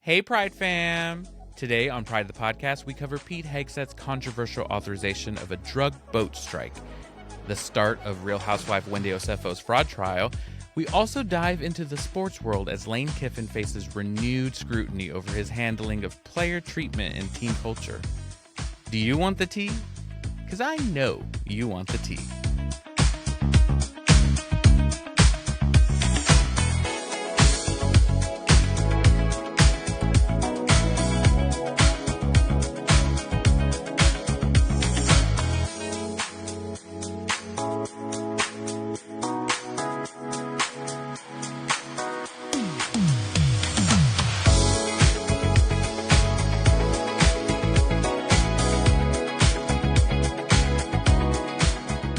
Hey, Pride fam! Today on Pride the Podcast, we cover Pete Hegseth's controversial authorization of a drug boat strike, the start of Real Housewife Wendy Osefo's fraud trial. We also dive into the sports world as Lane Kiffin faces renewed scrutiny over his handling of player treatment in teen culture. Do you want the tea? Because I know you want the tea.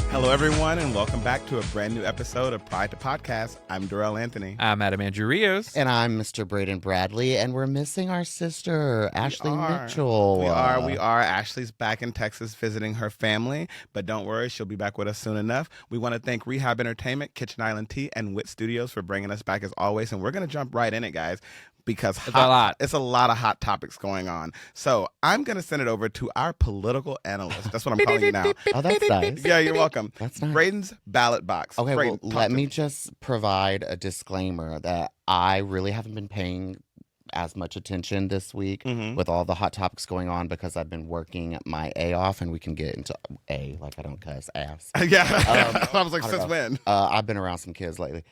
Hello, everyone, and welcome back to a brand new episode of Pride the Podcast. I'm Darrell Anthony. I'm Adam Andrew Rios. And I'm Mr. Braden Bradley, and we're missing our sister, Ashley Mitchell. We are. Ashley's back in Texas visiting her family, but don't worry, she'll be back with us soon enough. We want to thank Rehab Entertainment, Kitchen Island Tea, and Wit Studios for bringing us back as always, and we're going to jump right in it, guys. Because it's a lot of hot topics going on. So I'm going to send it over to our political analyst. That's what I'm calling you now. Oh, that's nice. Yeah, you're welcome. That's nice. Braden's ballot box. Okay, Braden, well, let me just provide a disclaimer that I really haven't been paying as much attention this week with all the hot topics going on because I've been working my A off, and we can get into A, like I don't cuss, ass. Yeah. I was like, since when? I've been around some kids lately.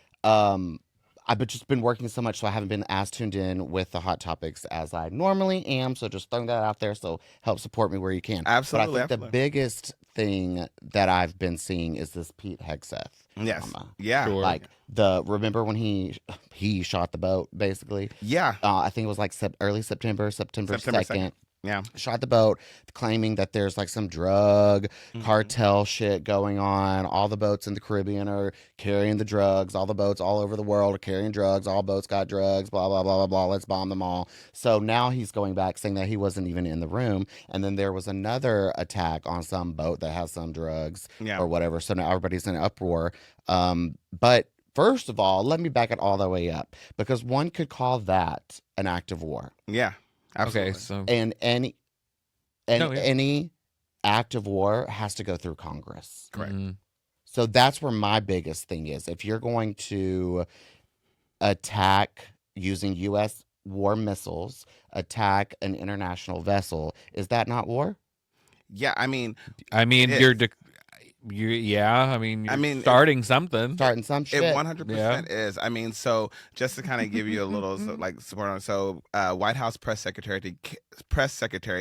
I've just been working so much, so I haven't been as tuned in with the hot topics as I normally am. So just throwing that out there. So help support me where you can. Absolutely. But I think the biggest thing that I've been seeing is this Pete Hegseth. Yes. Drama. Yeah. Sure. Like remember when he shot the boat, basically? Yeah. I think it was like early September 2nd. Yeah. Shot the boat, claiming that there's like some drug cartel shit going on. All the boats in the Caribbean are carrying the drugs. All the boats all over the world are carrying drugs. All boats got drugs, blah, blah, blah, blah, blah. Let's bomb them all. So now he's going back saying that he wasn't even in the room. And then there was another attack on some boat that has some drugs or whatever. So now everybody's in an uproar. But first of all, let me back it all the way up, because one could call that an act of war. Yeah. Absolutely. Okay, so And any act of war has to go through Congress. Correct. So that's where my biggest thing is. If you're going to attack using U.S. war missiles, attack an international vessel, is that not war? Yeah, I mean, you're starting something. Starting some shit. It 100% is. I mean, so just to kind of give you a little support on, so White House Press Secretary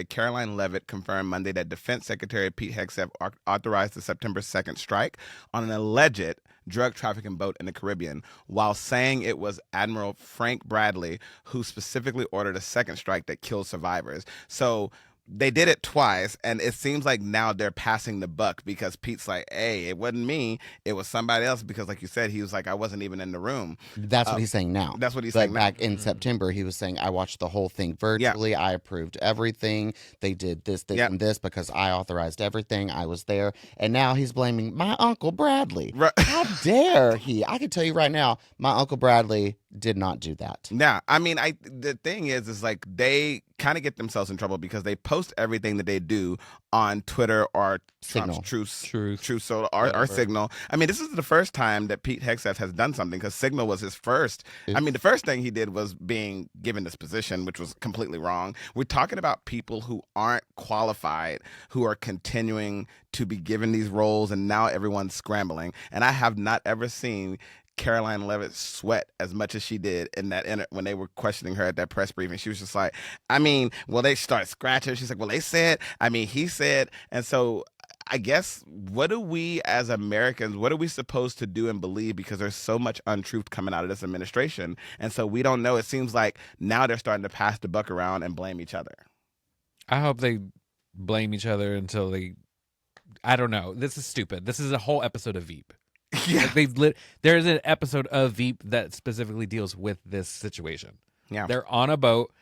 Caroline Leavitt confirmed Monday that Defense Secretary Pete Hegseth authorized the September 2nd strike on an alleged drug trafficking boat in the Caribbean, while saying it was Admiral Frank Bradley who specifically ordered a second strike that killed survivors. So they did it twice, and it seems like now they're passing the buck, because Pete's like, hey, it wasn't me, it was somebody else, because like you said, he was like, I wasn't even in the room. That's what he's saying now. That's what he's saying now. But back in September, he was saying, I watched the whole thing virtually. Yeah. I approved everything. They did this, and this because I authorized everything. I was there. And now he's blaming my Uncle Bradley. Right. How dare he? I can tell you right now, my Uncle Bradley did not do that. Yeah, I mean, the thing is like they kind of get themselves in trouble because they post everything that they do on Twitter or Signal. Truth Social or Signal. I mean, this is the first time that Pete Hegseth has done something, because Signal was his first. I mean, the first thing he did was being given this position, which was completely wrong. We're talking about people who aren't qualified, who are continuing to be given these roles, and now everyone's scrambling. And I have not ever seen Caroline Leavitt sweat as much as she did in that when they were questioning her at that press briefing. She was just like, I mean, well, they started scratching. She's like, well, they said, I mean, he said. And so I guess, what do we as Americans, what are we supposed to do and believe? Because there's so much untruth coming out of this administration. And so we don't know. It seems like now they're starting to pass the buck around and blame each other. I hope they blame each other until I don't know. This is stupid. This is a whole episode of Veep. Yeah. Like there's an episode of Veep that specifically deals with this situation. Yeah. They're on a boat.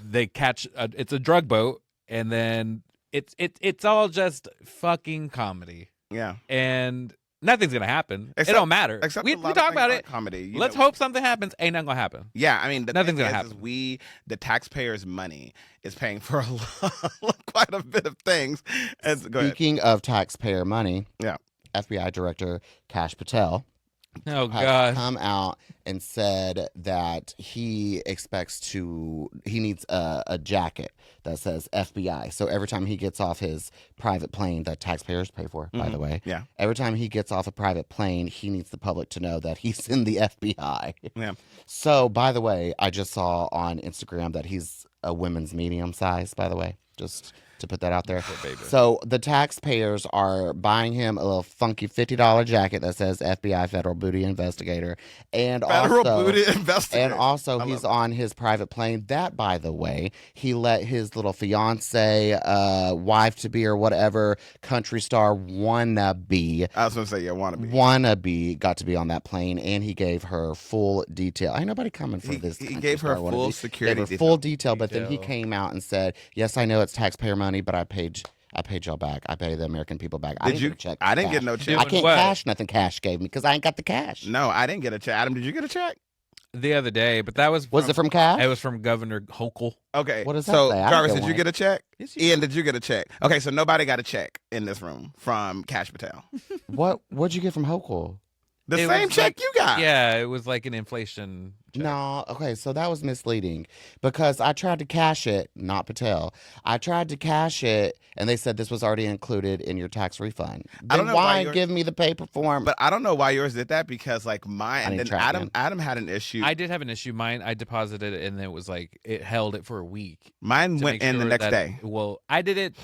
They catch it's a drug boat, and then it's all just fucking comedy. Yeah. And nothing's gonna happen. It don't matter. Except We a lot of talk things about like it. comedy. Let's hope something happens. Ain't nothing gonna happen. Yeah, I mean, the Nothing's thing gonna is happen. the taxpayers' money is paying for quite a bit of things. Go ahead. Speaking of taxpayer money, Yeah. FBI Director Kash Patel Oh has God. come out and said that he needs a jacket that says FBI. So every time he gets off his private plane that taxpayers pay for, by the way, Yeah. every time he gets off a private plane, he needs the public to know that he's in the FBI. Yeah. So, by the way, I just saw on Instagram that he's a women's medium size, by the way, just to put that out there. So the taxpayers are buying him a little funky $50 jacket that says FBI Federal Booty Investigator. And Booty Investigator. And also he's on his private plane. That, by the way, he let his little fiance, wife-to-be or whatever, country star wannabe. I was going to say, yeah, wannabe. Wannabe got to be on that plane, and he gave her full detail. Ain't nobody coming for this. He gave her full security detail. Full detail, but then he came out and said, yes, I know it's taxpayer money, but I paid y'all back. I paid the American people back. I didn't get a check. I didn't get no check. I can't cash nothing Cash gave me because I ain't got the cash. No, I didn't get a check. Adam, did you get a check? The other day, but that was it from Cash? It was from Governor Hochul. Okay. What does that so, say? Jarvis, did you get a check? Yes, Ian, did you get a check? Okay, so nobody got a check in this room from Kash Patel. What'd you get from Hochul? The same check you got. Yeah, it was like an inflation check. No, okay, so that was misleading because I tried to cash it, not Patel. I tried to cash it, and they said this was already included in your tax refund. I don't know why give me the paper form? But I don't know why yours did that because like mine, and then Adam had an issue. I did have an issue. Mine, I deposited it, and it was like it held it for a week. Mine went in the next day. Well, I did it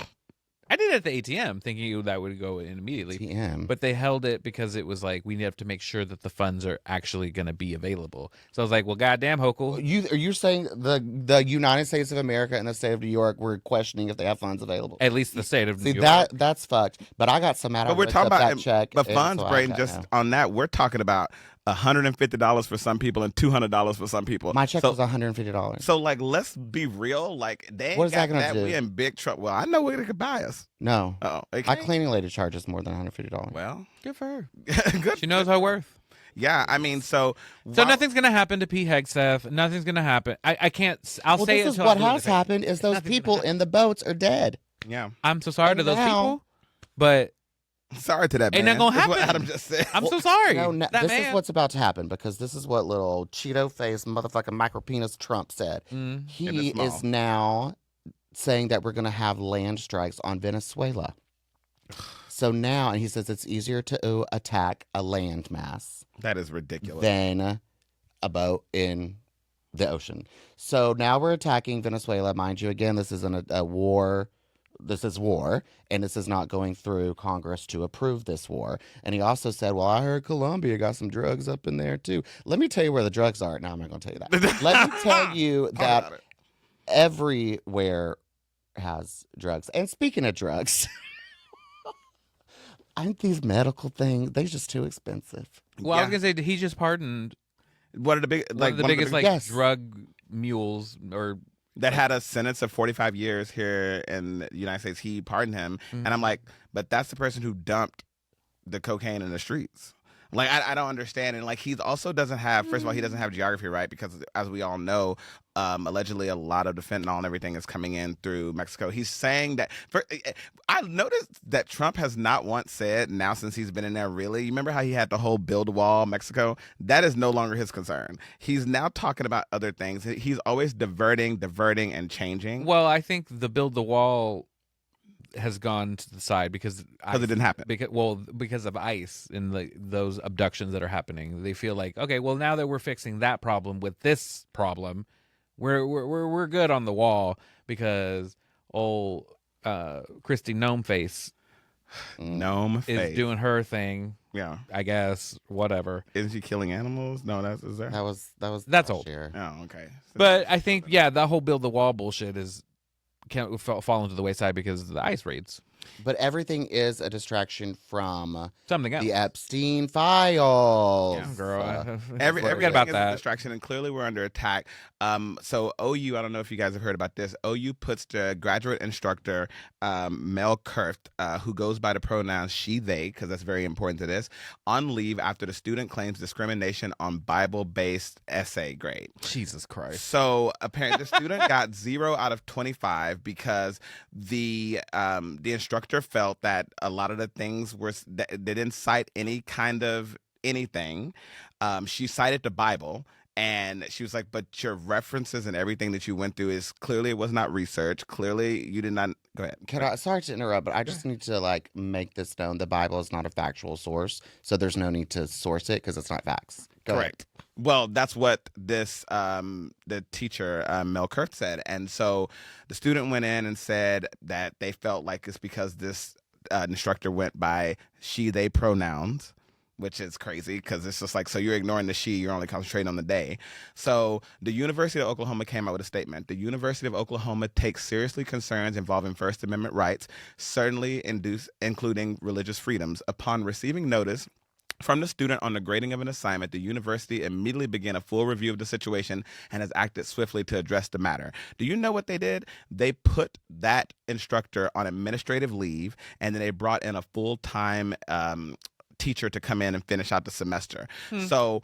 at the ATM thinking that would go in immediately. ATM. But they held it because it was like, we have to make sure that the funds are actually going to be available. So I was like, well, goddamn, Hochul. Are you saying the United States of America and the state of New York were questioning if they have funds available? At least the state of New York. See, that's fucked. But I got some out of But we're talking about that check. But funds, Braden, just on that, we're talking about $150 for some people and $200 for some people. My check was $150. So, like, let's be real. Like, they ain't what is got that going to do? We in big trouble. Well, I know where they could buy us. No. Oh, my cleaning lady charges more than $150. Well, good for her. Good. She knows her worth. Yeah, I mean, so nothing's gonna happen to Pete Hegseth. Nothing's gonna happen. I can't. I'll say this it. Is what has happened is those people in the boats are dead. Yeah, I'm so sorry to those people, but sorry to that man. Ain't that gonna happen? That's what Adam just said. I'm so sorry. This is what's about to happen because this is what little Cheeto face motherfucking micro penis Trump said. He is now saying that we're going to have land strikes on Venezuela. So now, and he says it's easier to attack a land mass. That is ridiculous. Than a boat in the ocean. So now we're attacking Venezuela. Mind you, again, this isn't a war. This is war, and this is not going through Congress to approve this war. And he also said, well, I heard Colombia got some drugs up in there, too. Let me tell you where the drugs are. No, I'm not going to tell you that. Let me tell you that everywhere has drugs. And speaking of drugs, aren't these medical things, they're just too expensive. Well, I was going to say, he just pardoned one of the biggest drug mules or... that had a sentence of 45 years here in the United States. He pardoned him. And I'm like, but that's the person who dumped the cocaine in the streets. Like, I don't understand. And, like, he also doesn't have, first of all, he doesn't have geography, right? Because, as we all know, allegedly a lot of the fentanyl and everything is coming in through Mexico. He's saying that, I noticed that Trump has not once said, now since he's been in there, really, you remember how he had the whole build a wall Mexico? That is no longer his concern. He's now talking about other things. He's always diverting, and changing. Well, I think the build the wall has gone to the side because it didn't happen. Because of ICE and those abductions that are happening. They feel like, okay, well, now that we're fixing that problem with this problem, we're good on the wall because old Christy Gnome Face is doing her thing. Yeah, I guess whatever. Isn't she killing animals? No, that's old. Year. Oh, okay. But I think that whole build the wall bullshit can't fall into the wayside because of the ICE raids. But everything is a distraction from Something else. the Epstein files. Yeah, girl. Everything forget about is that. a distraction, and clearly we're under attack. So OU, I don't know if you guys have heard about this. OU puts the graduate instructor, Mel Kurth, who goes by the pronouns she, they, because that's very important to this, on leave after the student claims discrimination on Bible-based essay grade. Jesus Christ. So apparently the student got 0 out of 25 because the instructor felt that a lot of the things they didn't cite any kind of anything. She cited the Bible. And she was like, but your references and everything that you went through is clearly it was not research. Clearly you did not. Go ahead. Sorry to interrupt, but I just need to make this known. The Bible is not a factual source, so there's no need to source it because it's not facts. Correct. Well, that's what this the teacher Mel Kurth said, and so the student went in and said that they felt like it's because this instructor went by she they pronouns, which is crazy because it's just like, so you're ignoring the she, you're only concentrating on the they. So the University of Oklahoma came out with a statement. The University of Oklahoma takes seriously concerns involving First Amendment rights, certainly including religious freedoms. Upon receiving notice from the student on the grading of an assignment, the university immediately began a full review of the situation and has acted swiftly to address the matter. Do you know what they did? They put that instructor on administrative leave, and then they brought in a full-time teacher to come in and finish out the semester. So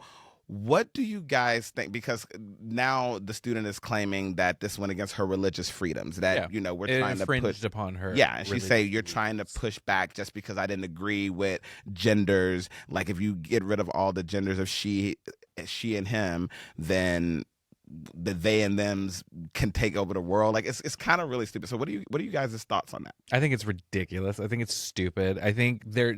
what do you guys think? Because now the student is claiming that this went against her religious freedoms, that, we're trying to push upon her. Yeah, and she say you're trying to push back just because I didn't agree with genders. Like if you get rid of all the genders of she and him, then the they and thems can take over the world. Like it's kind of really stupid. So what are you guys' thoughts on that? I think it's ridiculous. I think it's stupid. I think they're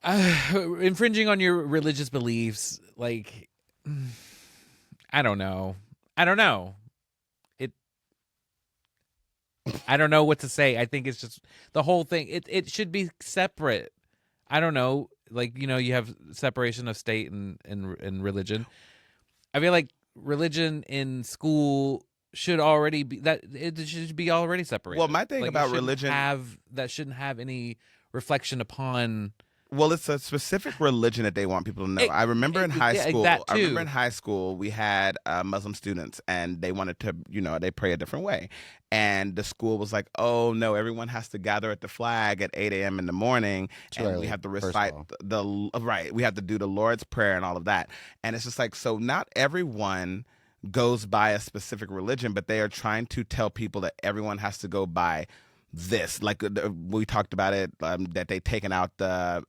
infringing on your religious beliefs. Like, I don't know. I don't know what to say. I think it's just the whole thing. It should be separate. I don't know. Like, you have separation of state and religion. I feel like religion in school should already be that it should be already separated. Well, my thing about religion that shouldn't have any reflection upon. Well, it's a specific religion that they want people to know. I remember in high school, we had Muslim students, and they wanted to, they pray a different way. And the school was like, oh, no, everyone has to gather at the flag at 8 a.m. in the morning, and we have to recite we have to do the Lord's Prayer and all of that. And it's just like, so not everyone goes by a specific religion, but they are trying to tell people that everyone has to go by this. Like we talked about it, that they taken out the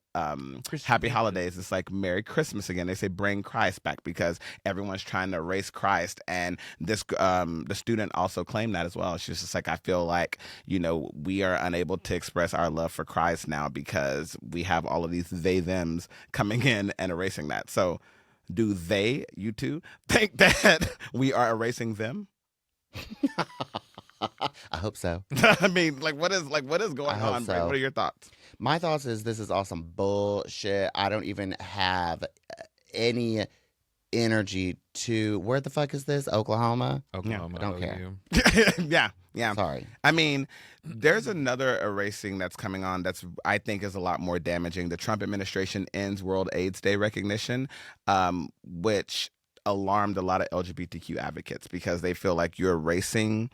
happy holidays. It's like Merry Christmas again. They say bring Christ back because everyone's trying to erase Christ. And this the student also claimed that as well. She's just like, I feel like we are unable to express our love for Christ now because we have all of these they thems coming in and erasing that. So do you two think that we are erasing them? I hope so. I mean, what is going on? So. What are your thoughts? My thoughts is this is awesome bullshit. I don't even have any energy to. Where the fuck is this? Oklahoma. I don't care. Yeah. Sorry. I mean, there's another erasing that's coming on that's I think is a lot more damaging. The Trump administration ends World AIDS Day recognition, which alarmed a lot of LGBTQ advocates because they feel like you're erasing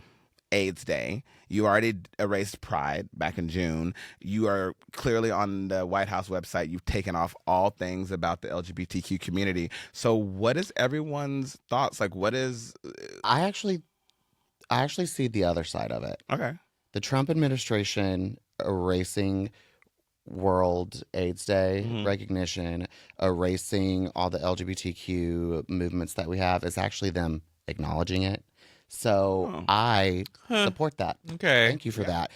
AIDS Day. You already erased Pride back in June. You are clearly on the White House website. You've taken off all things about the LGBTQ community. So what is everyone's thoughts? Like, what is... I actually see the other side of it. Okay. The Trump administration erasing World AIDS Day recognition, erasing all the LGBTQ movements that we have is actually them acknowledging it. So I support that. Okay. Thank you for that.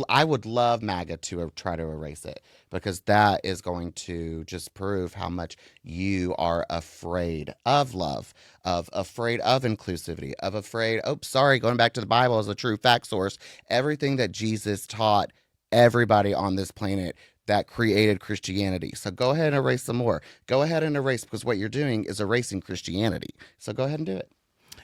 I would love MAGA to try to erase it because that is going to just prove how much you are afraid of love, afraid of inclusivity, going back to the Bible as a true fact source. Everything that Jesus taught everybody on this planet that created Christianity. So go ahead and erase some more. Go ahead and erase because what you're doing is erasing Christianity. So go ahead and do it.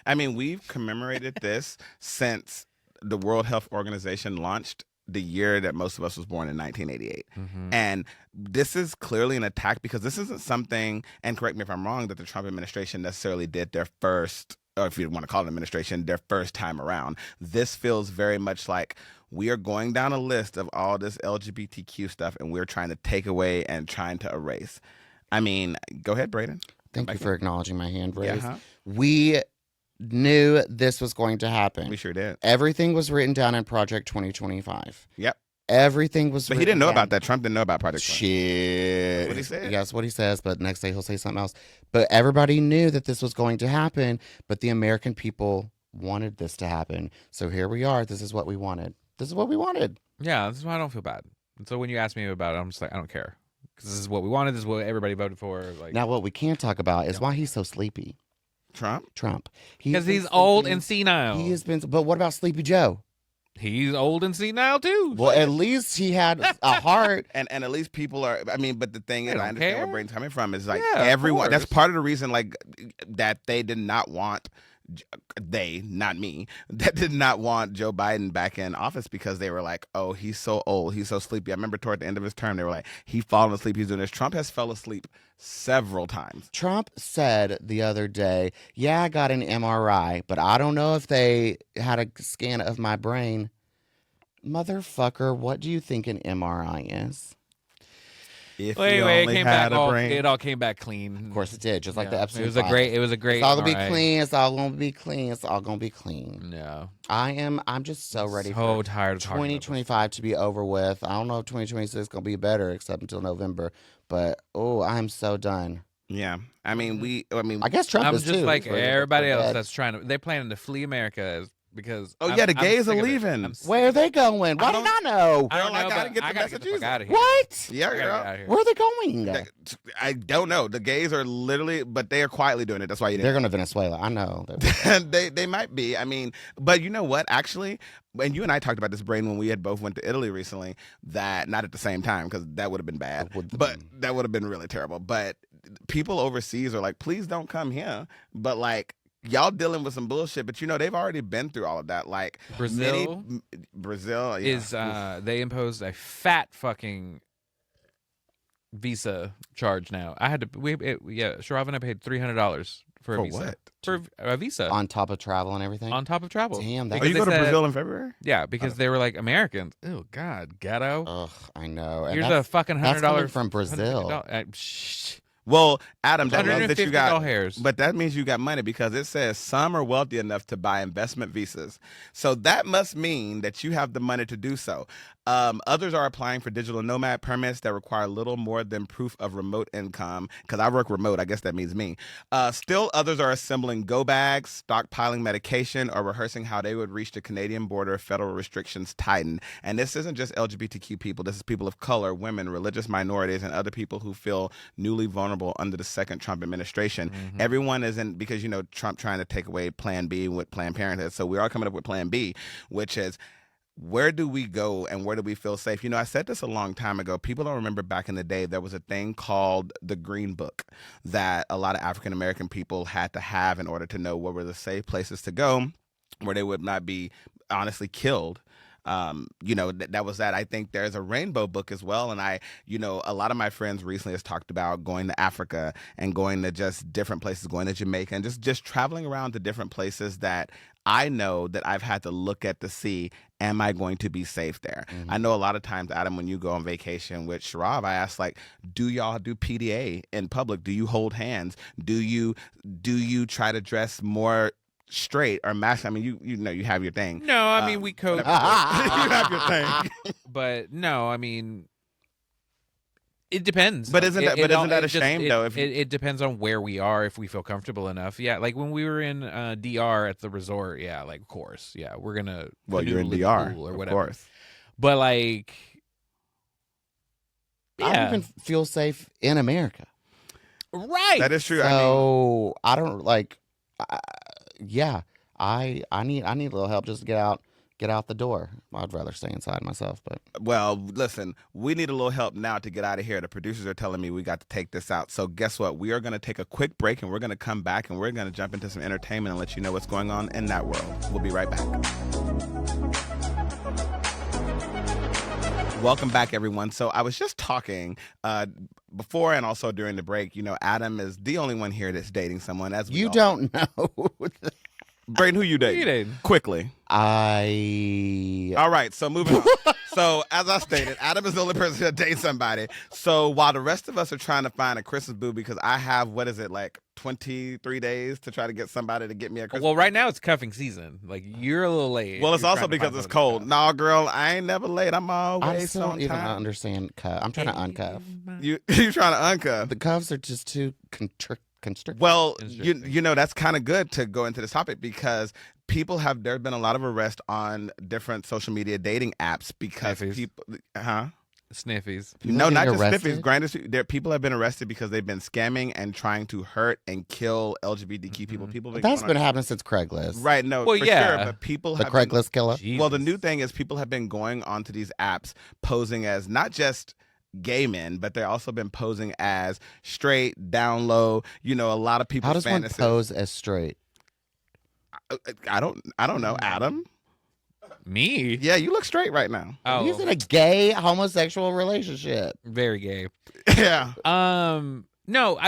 I mean, we've commemorated this since the World Health Organization launched the year that most of us was born in 1988. And this is clearly an attack because this isn't something, and correct me if I'm wrong, that the Trump administration necessarily did their first, or if you want to call it administration, their first time around. This feels very much like we are going down a list of all this LGBTQ stuff and we're trying to take away and trying to erase. I mean, go ahead, Braden. Thank you for acknowledging my hand raise. Yeah, We knew this was going to happen. we sure did. Everything was written down in Project 2025. Yep. Everything was But written he didn't know down. about that. Trump didn't know about Project 20. Shit. What he said. Yes, what he says, but next day he'll say something else. But everybody knew that this was going to happen, but the American people wanted this to happen. So here we are. This is what we wanted. This is what we wanted. Yeah, this is why I don't feel bad. And so when you ask me about it, I'm just like, I don't care. Because this is what we wanted. This is what everybody voted for. Like, Now, what we can't talk about is why he's so sleepy. Trump? because he's old and senile. He has been. But what about Sleepy Joe? He's old and senile too. Well, at least he had a heart. And at least people are, I mean, but the thing is, They I don't understand care. where Braden's coming from is like Yeah, of everyone, that's course. part of the reason like that they did not want, they, not me, that did not want Joe Biden back in office because they were like, oh, he's so old, he's so sleepy. I remember toward the end of his term, they were like, he's falling asleep, he's doing this. Trump has fell asleep several times. Trump said the other day, yeah, I got an MRI, but I don't know if they had a scan of my brain. Motherfucker, what do you think an MRI is? If Wait, you it only came had back. a brain. It all came back clean. Of course it did, just like the Yeah. Epstein It was a file. great. It was a great. It's all gonna be MRI. clean. It's all gonna be clean. It's all gonna be clean. No. I'm just so ready So for tired of talking about this. 2025 to be over with. I don't know if 2026 is gonna be better except until November, but I'm so done. Yeah. I mean, I guess Trump I'm is just too. like He's ready to go everybody to ose bed. that's trying to. They're planning to flee America because. Oh, I'm- yeah, the I'm gays sick are of it. leaving. I'm sick Where are of they it. going? Why did I know? I don't Girl, I know, gotta but get to I gotta get the fuck Massachusetts. out of here. What? Yeah, I gotta girl. get out of here. Where are they going? I don't know. The gays are literally, but they are quietly doing it. That's why you didn't. They're going to Venezuela. I know. they might be. I mean, but you know what? Actually, and you and I talked about this, Brain, when we had both went to Italy recently. That not at the same time because that would have been bad, but that would have been really terrible. But people overseas are like, please don't come here. But like, y'all dealing with some bullshit. But you know, they've already been through all of that. Like Brazil Brazil yeah. is they imposed a fat fucking visa charge now. I had to Sharav and I paid $300 for a For visa. what? For a visa On top of travel and everything. on top of travel. Damn, that- Oh, you Because go to they said- Brazil in February? Yeah, because they were like Americans. Oh God, ghetto. Ugh, I know. And Here's a that's- fucking that's coming $100 from Brazil. Well, Adam, that means that you $150 got, hairs. but that means you got money because it says some are wealthy enough to buy investment visas. So that must mean that you have the money to do so. Others are applying for digital nomad permits that require little more than proof of remote income. Because I work remote, I guess that means me. Still, others are assembling go bags, stockpiling medication, or rehearsing how they would reach the Canadian border if federal restrictions tighten. And this isn't just LGBTQ people. This is people of color, women, religious minorities, and other people who feel newly vulnerable under the second Trump administration. Mm-hmm. Everyone isn't, because, you know, Trump trying to take away Plan B with Planned Parenthood. So we are coming up with Plan B, which is, where do we go and where do we feel safe? You know, I said this a long time ago. People don't remember back in the day, there was a thing called the Green Book that a lot of African American people had to have in order to know where were the safe places to go, where they would not be honestly killed. You know, that was that. I think there's a Rainbow Book as well. And a lot of my friends recently has talked about going to Africa and going to just different places, going to Jamaica and just traveling around to different places that I know that I've had to look at to see, am I going to be safe there? Mm-hmm. I know a lot of times, Adam, when you go on vacation with Sharav, I ask, like, do y'all do PDA in public? Do you hold hands? Do you try to dress more straight or mask? I mean, you know, you have your thing. No, I mean we cope. you have your thing. But no, I mean, it depends. But isn't that a just- shame, though? If it depends on where we are, if we feel comfortable enough. Yeah, like when we were in DR at the resort. Yeah, like of course. Yeah, we're gonna. well, you're in canoodle DR, the pool or of whatever. course. But like, I don't yeah, even feel safe in America. right. That is true. So I don't like. I need a little help just to get out the door. I'd rather stay inside myself, but Well, listen, we need a little help now to get out of here. The producers are telling me we got to take this out. So guess what? We are going to take a quick break and we're going to come back and we're going to jump into some entertainment and let you know what's going on in that world. We'll be right back. Welcome back, everyone. So I was just talking before and also during the break. You know, Adam is the only one here that's dating someone. As we You all don't know. Brayden, who you dating? Who you dating? Quickly. All right, so moving on. So, as I stated, Adam is the only person that dates somebody. So, while the rest of us are trying to find a Christmas boo, because I have, 23 days to try to get somebody to get me a Christmas Well, right now it's cuffing season. Like, you're a little late. Well, it's You're also trying to because find it's somebody cold. to Nah, girl, I ain't never late. I'm I always still on don't even time. understand cuff. I'm trying to uncuff. You trying to uncuff? The cuffs are just too constricted. Well, you know, that's kind of good to go into this topic because there's been a lot of arrests on different social media dating apps because Sniffies. people, Sniffies. No, not just arrested? sniffies. Grinders. People have been arrested because they've been scamming and trying to hurt and kill LGBTQ people. People have That's been happening since Craigslist. Right, no, Well, for yeah. sure. But people The have Craigslist killer. Well, the new thing is people have been going onto these apps posing as not just gay men, but they've also been posing as straight, down low. You know, a lot of people. How does one pose as straight? I don't know, Adam. Me? Yeah, you look straight right now. Oh, He's in a gay homosexual relationship. very gay. Yeah. No,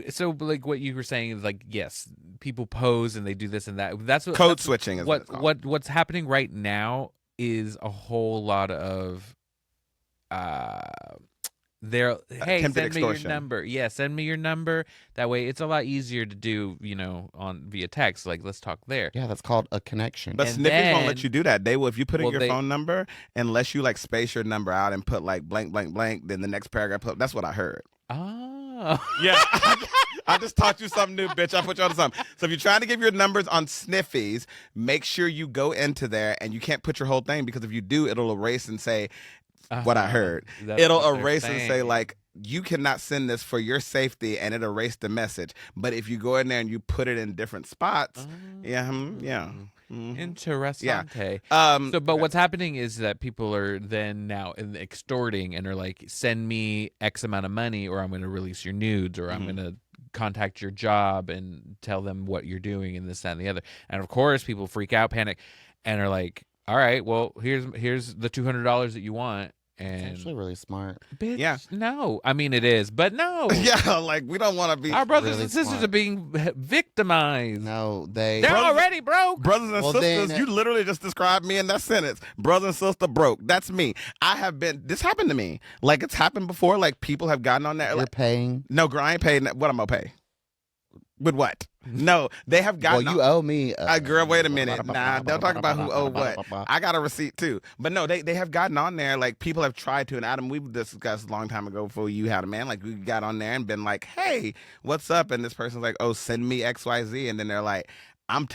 so like what you were saying is like, yes, people pose and they do this and that. That's what Code switching is what's happening right now is a whole lot of hey, attempted send extortion. me your number. Yeah, send me your number. That way it's a lot easier to do, on via text. Like, let's talk there. Yeah, that's called a connection. But And Sniffies won't then- let you do that. They will, if you put in Well, your they- phone number, unless you like space your number out and put like blank, blank, blank, then the next paragraph, that's what I heard. Oh. Yeah. I just taught you something new, bitch. I put you on to something. So if you're trying to give your numbers on Sniffies, make sure you go into there and you can't put your whole thing because if you do, it'll erase and say what I heard. That's It'll what they're erase and say saying. like, you cannot send this for your safety, and it'll erase the message. But if you go in there and you put it in different spots, yeah. Interessante. Yeah. But what's happening is that people are then now extorting and are like, send me X amount of money or I'm going to release your nudes or I'm going to contact your job and tell them what you're doing and this, that, and the other. And of course, people freak out, panic, and are like, all right, well, here's the $200 that you want. It's And actually really smart. bitch, Yeah. no. I mean, it is, but no. Yeah, like we don't want to be Our brothers really and sisters smart. are being victimized. No, They're Brothers- already broke. brothers and Well, sisters. then- You literally just described me in that sentence. Brother and sister broke. That's me. This happened to me. Like it's happened before. Like people have gotten on there. You're Like, paying. no, girl, I ain't paid. What I'm gonna pay? With what? No, they have Well, gotten. you owe me. Girl, wait a minute. Nah, don't talk about who owed what. I got a receipt too. But no, they have gotten on there. Like people have tried to. And Adam, we've discussed a long time ago before you had a man. Like we got on there and been like, hey, what's up? And this person's like, oh, send me XYZ. And then they're like, I'm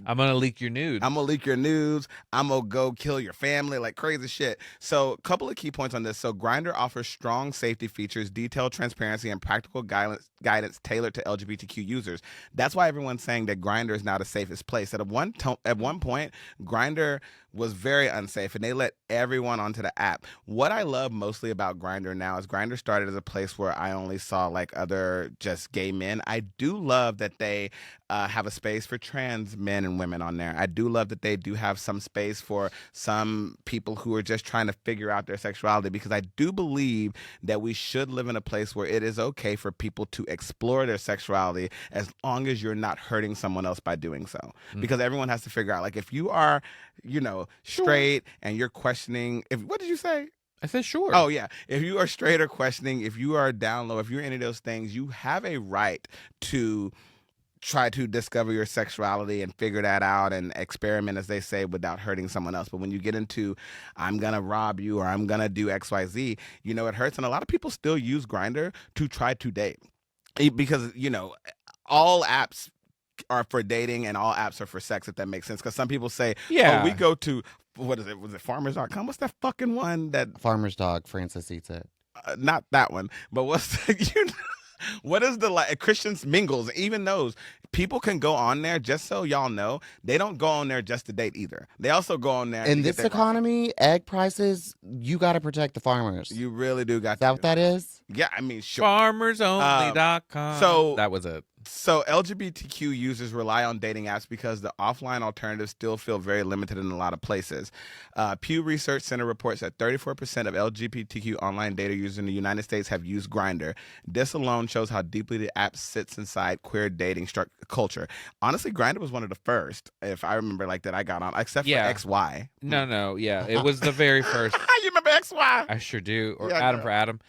gonna leak your nudes. gonna leak your news. I'm gonna go kill your family, like crazy shit. So, a couple of key points on this. So, Grindr offers strong safety features, detailed transparency, and practical guidance tailored to LGBTQ users. That's why everyone's saying that Grindr is now the safest place. At one point, Grindr was very unsafe, and they let everyone onto the app. What I love mostly about Grindr now is Grindr started as a place where I only saw like other just gay men. I do love that they have a space for trans men and women on there. I do love that they do have some space for some people who are just trying to figure out their sexuality, because I do believe that we should live in a place where it is okay for people to explore their sexuality as long as you're not hurting someone else by doing so. Because everyone has to figure out, like, if you are, straight and you're questioning, what did you say? I said sure. Oh, yeah. If you are straight or questioning, if you are down low, if you're any of those things, you have a right to try to discover your sexuality and figure that out and experiment, as they say, without hurting someone else. But when you get into, I'm going to rob you or I'm going to do XYZ, it hurts. And a lot of people still use Grindr to try to date because, all apps are for dating and all apps are for sex, if that makes sense. Because some people say, Yeah. oh, we go to, what is it? Was it farmers.com? What's that fucking one that... Farmer's dog. Francis eats it. Not that one, but what's what is the Christians Mingles? Even those people can go on there. Just so y'all know, they don't go on there just to date either. They also go on there In to this get their economy, egg prices, you got to protect the farmers. You really do got Is that what that is? Yeah, I mean, sure. FarmersOnly.com. so that was it. So LGBTQ users rely on dating apps because the offline alternatives still feel very limited in a lot of places. Pew Research Center reports that 34% of LGBTQ online data users in the United States have used Grindr. This alone shows how deeply the app sits inside queer dating culture. Honestly, Grindr was one of the first, if I remember, like that I got on, except for XY. No, yeah, it was the very first. You remember XY? I sure do. Or Yeah, Adam girl. for Adam.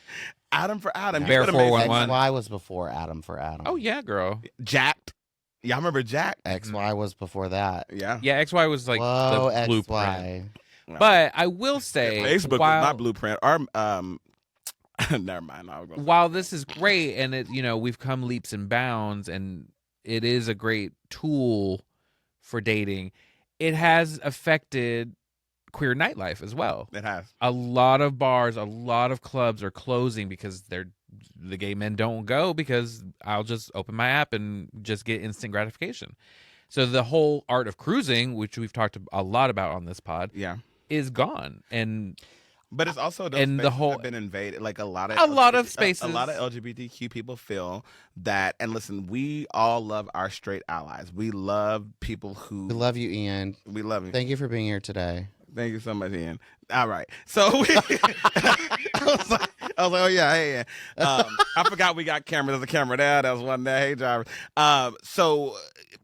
Adam for Adam. Bear You could've made 411. XY was before Adam for Adam. Oh yeah, girl. Jacked. Y'all remember Jack? XY was before that. Yeah. Yeah, XY was like Whoa, the blueprint. XY. But I will say, Facebook while, is not blueprint. Our never mind. While this is great, and we've come leaps and bounds, and it is a great tool for dating, it has affected queer nightlife as well. It has. A lot of bars, a lot of clubs are closing because the gay men don't go because I'll just open my app and just get instant gratification. So the whole art of cruising, which we've talked a lot about on this pod, is gone. But it's also the whole have been invaded. Like a lot of spaces. A lot of LGBTQ people feel that. And listen, we all love our straight allies. We love people who. We love you, Ian. We love you. Thank you for being here today. Thank you so much, Ian. All right. So I was like, oh yeah, hey, Ian. I forgot we got cameras. There's a camera there. That was one there. Hey, driver. So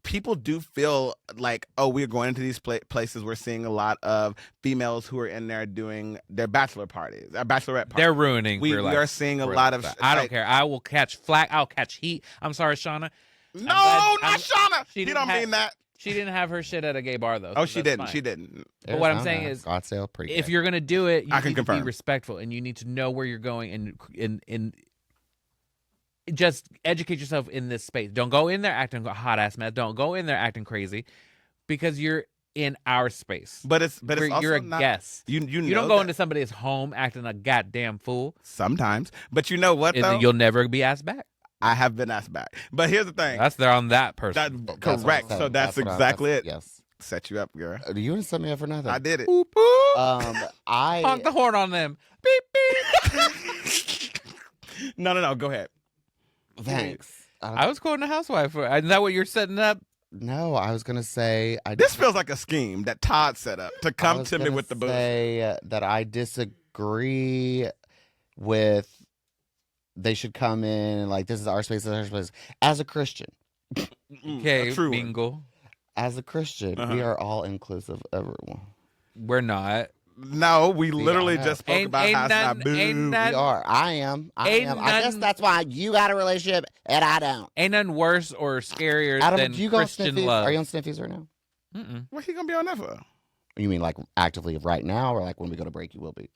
people do feel like, oh, we're going into these places. We're seeing a lot of females who are in there doing their bachelor parties, bachelorette parties. They're ruining. We are seeing a lot of. I don't care. I will catch flack. I'll catch heat. I'm sorry, Shauna. No, not Shauna. He don't mean that. She didn't have her shit at a gay bar, though. Oh, she didn't. Fine. She didn't. But what I'm saying is, if you're going to do it, you need to be respectful, and you need to know where you're going and just educate yourself in this space. Don't go in there acting hot-ass mess. Don't go in there acting crazy because you're in our space. But it's also you're a not, guest. You don't go into somebody's home acting a goddamn fool. Sometimes. But you know what, though? You'll never be asked back. I have been asked back. But here's the thing. That's there on that person. Correct. So that's exactly it. Yes. Set you up, girl. You didn't set me up for nothing. I did it. Boop, boop. I honk the horn on them. Beep beep. No. Go ahead. Thanks. I was quoting a housewife. Is that what you're setting up? No, I was gonna say this feels like a scheme that Todd set up to come to me with the bullshit. Say that I disagree with. They should come in and like this is our space, this is our space. As a Christian, okay, bingo. As a Christian, we are all inclusive of everyone. We're not. No, we literally just spoke about how it's not boo. We are. I am. I guess that's why you got a relationship and I don't. Ain't nothing worse or scarier Adam, than do you go Christian sniffies? love. Are you on sniffies right now? What he gonna be on that for? You mean like actively right now, or like when we go to break, you will be?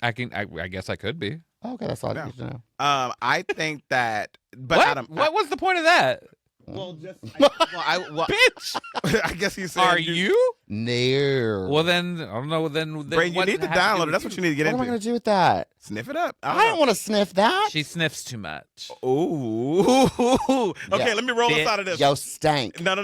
I guess I could be. Okay, that's all I need to know. I think that. But what? Adam, what was the point of that? Well, just bitch. I guess he's saying. Are you? No. Well, then I don't know. Then Brain, you need to download it. That's what you need to get into. What am I going to do with that? Sniff it up. I don't want to sniff that. She sniffs too much. Ooh. Okay, let me roll us out of this. Yo, stank. No,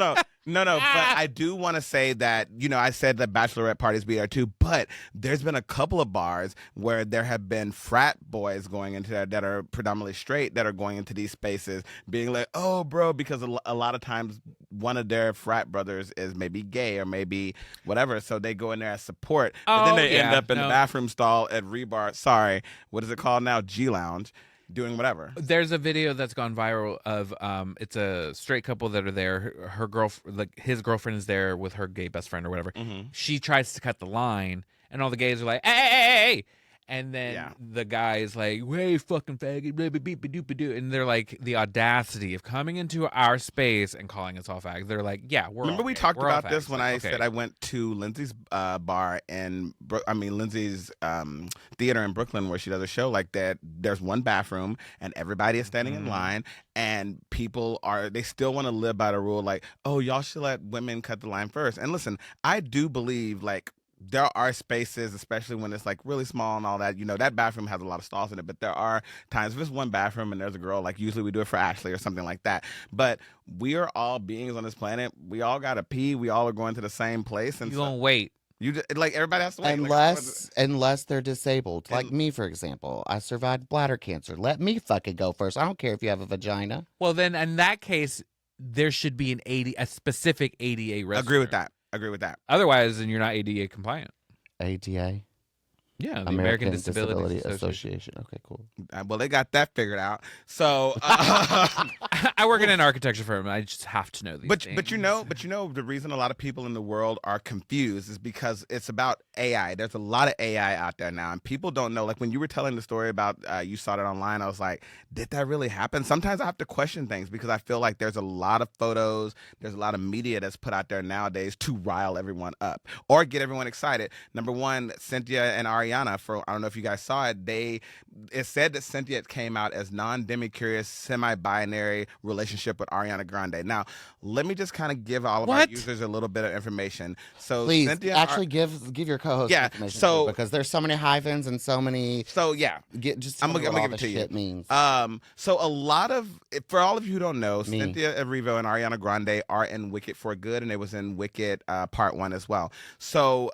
but I do want to say that, I said that bachelorette parties be there too, but there's been a couple of bars where there have been frat boys going into that are predominantly straight that are going into these spaces being like, oh, bro, because a lot of times one of their frat brothers is maybe gay or maybe whatever, so they go in there as support, but then they end up in the bathroom stall at Rebar, sorry, what is it called now? G-Lounge. Doing whatever. There's a video that's gone viral of it's a straight couple that are there. Her girlfriend, like his girlfriend, is there with her gay best friend or whatever. Mm-hmm. She tries to cut the line, and all the gays are like, "Hey!" And then the guy is like, "Hey, fucking faggot!" Blah, blah, blah, blah, blah, blah. And they're like, the audacity of coming into our space and calling us all fags. They're like, "Yeah, we're." Remember all we gay. talked we're about this when I said I went to Lindsay's bar in Lindsay's theater in Brooklyn where she does a show like that. There's one bathroom and everybody is standing in line, and people they still want to live by the rule like, oh, y'all should let women cut the line first. And listen, I do believe like. There are spaces, especially when it's like really small and all that. That bathroom has a lot of stalls in it, but there are times if it's one bathroom and there's a girl, like usually we do it for Ashley or something like that. But we are all beings on this planet. We all got to pee. We all are going to the same place. And you gonna wait. You just, like everybody has to wait. Unless they're disabled. Like me, for example. I survived bladder cancer. Let me fucking go first. I don't care if you have a vagina. Well, then in that case, there should be a specific ADA restroom. Agree with that. Otherwise, then you're not ADA compliant. ADA? Yeah, the American Disability Association. Okay, cool. Well, they got that figured out. So I work in an architecture firm, and I just have to know these things. But you know, the reason a lot of people in the world are confused is because it's about AI. There's a lot of AI out there now, and people don't know. Like when you were telling the story about you saw it online, I was like, did that really happen? Sometimes I have to question things because I feel like there's a lot of photos, there's a lot of media that's put out there nowadays to rile everyone up or get everyone excited. Number one, Cynthia and Ariana, I don't know if you guys saw it, it said that Cynthia came out as non-demicurious, semi-binary relationship with Ariana Grande. Now, let me just kind of give all of our users a little bit of information. So please, Cynthia actually give your co-host information too, because there's so many hyphens and so many. So yeah, I'm gonna give it to you. Means. So a lot of, for all of you who don't know, Cynthia Erivo and Ariana Grande are in Wicked for Good, and it was in Wicked Part 1 as well. So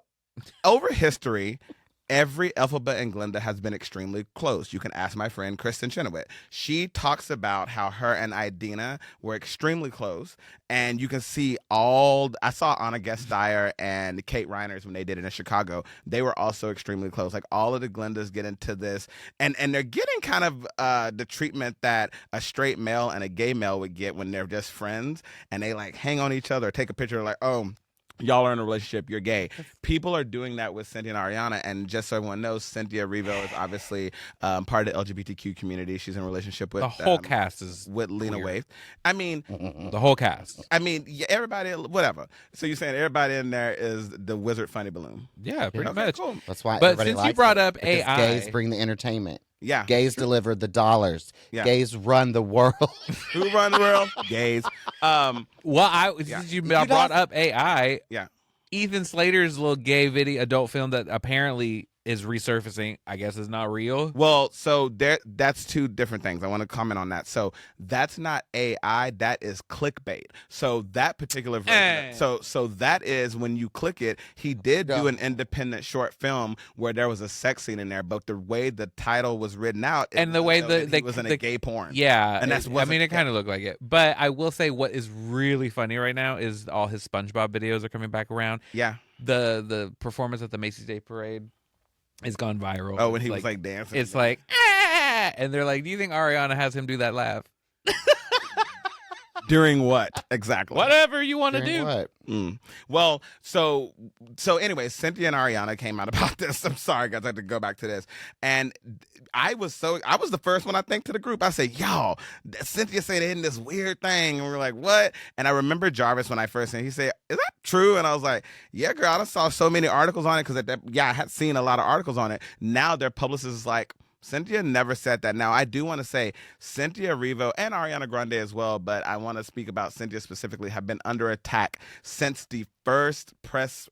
over history, every Elphaba and Glenda has been extremely close. You can ask my friend Kristen Chenoweth. She talks about how her and Idina were extremely close, and you can see I saw Anna Guest Dyer and Kate Reiners when they did it in Chicago. They were also extremely close. Like all of the Glendas get into this, and they're getting kind of the treatment that a straight male and a gay male would get when they're just friends, and they like hang on each other, or take a picture, like, oh, y'all are in a relationship, you're gay. People are doing that with Cynthia and Ariana, and just so everyone knows, Cynthia Erivo is obviously part of the LGBTQ community. She's in a relationship with the whole cast is with Lena Waithe. I mean, the whole cast. I mean, yeah, everybody, whatever. So you're saying everybody in there is the Wizard Funny Balloon? Yeah, pretty much. Cool. That's why. But since you brought up AI, gays bring the entertainment. Yeah, gays deliver the dollars. Yeah. Gays run the world. Who run the world? Gays. Since you brought up AI, yeah. Ethan Slater's little gay adult film that apparently is resurfacing, I guess, is not real. Well, so that's two different things. I want to comment on that. So that's not AI, that is clickbait. So that particular version, so that is when you click it, he did do an independent short film where there was a sex scene in there, but the way the title was written out, and the way it was in a gay porn. Yeah. And it kind of looked like it. But I will say what is really funny right now is all his SpongeBob videos are coming back around. Yeah. The performance at the Macy's Day Parade has gone viral. Oh, when he was like dancing. It's like, ah! And they're like, do you think Ariana has him do that laugh? During what exactly? Whatever you want to do. What? Well, so anyway, Cynthia and Ariana came out about this. I'm sorry, guys, I had to go back to this. And I was the first one, I think, to the group. I said, y'all, Cynthia said they in this weird thing. And we were like, what? And I remember Jarvis when I first seen it, he said, is that true? And I was like, yeah, girl, I saw so many articles on it because I had seen a lot of articles on it. Now their publicist is like, Cynthia never said that. Now, I do want to say Cynthia Erivo and Ariana Grande as well, but I want to speak about Cynthia specifically, have been under attack since the first press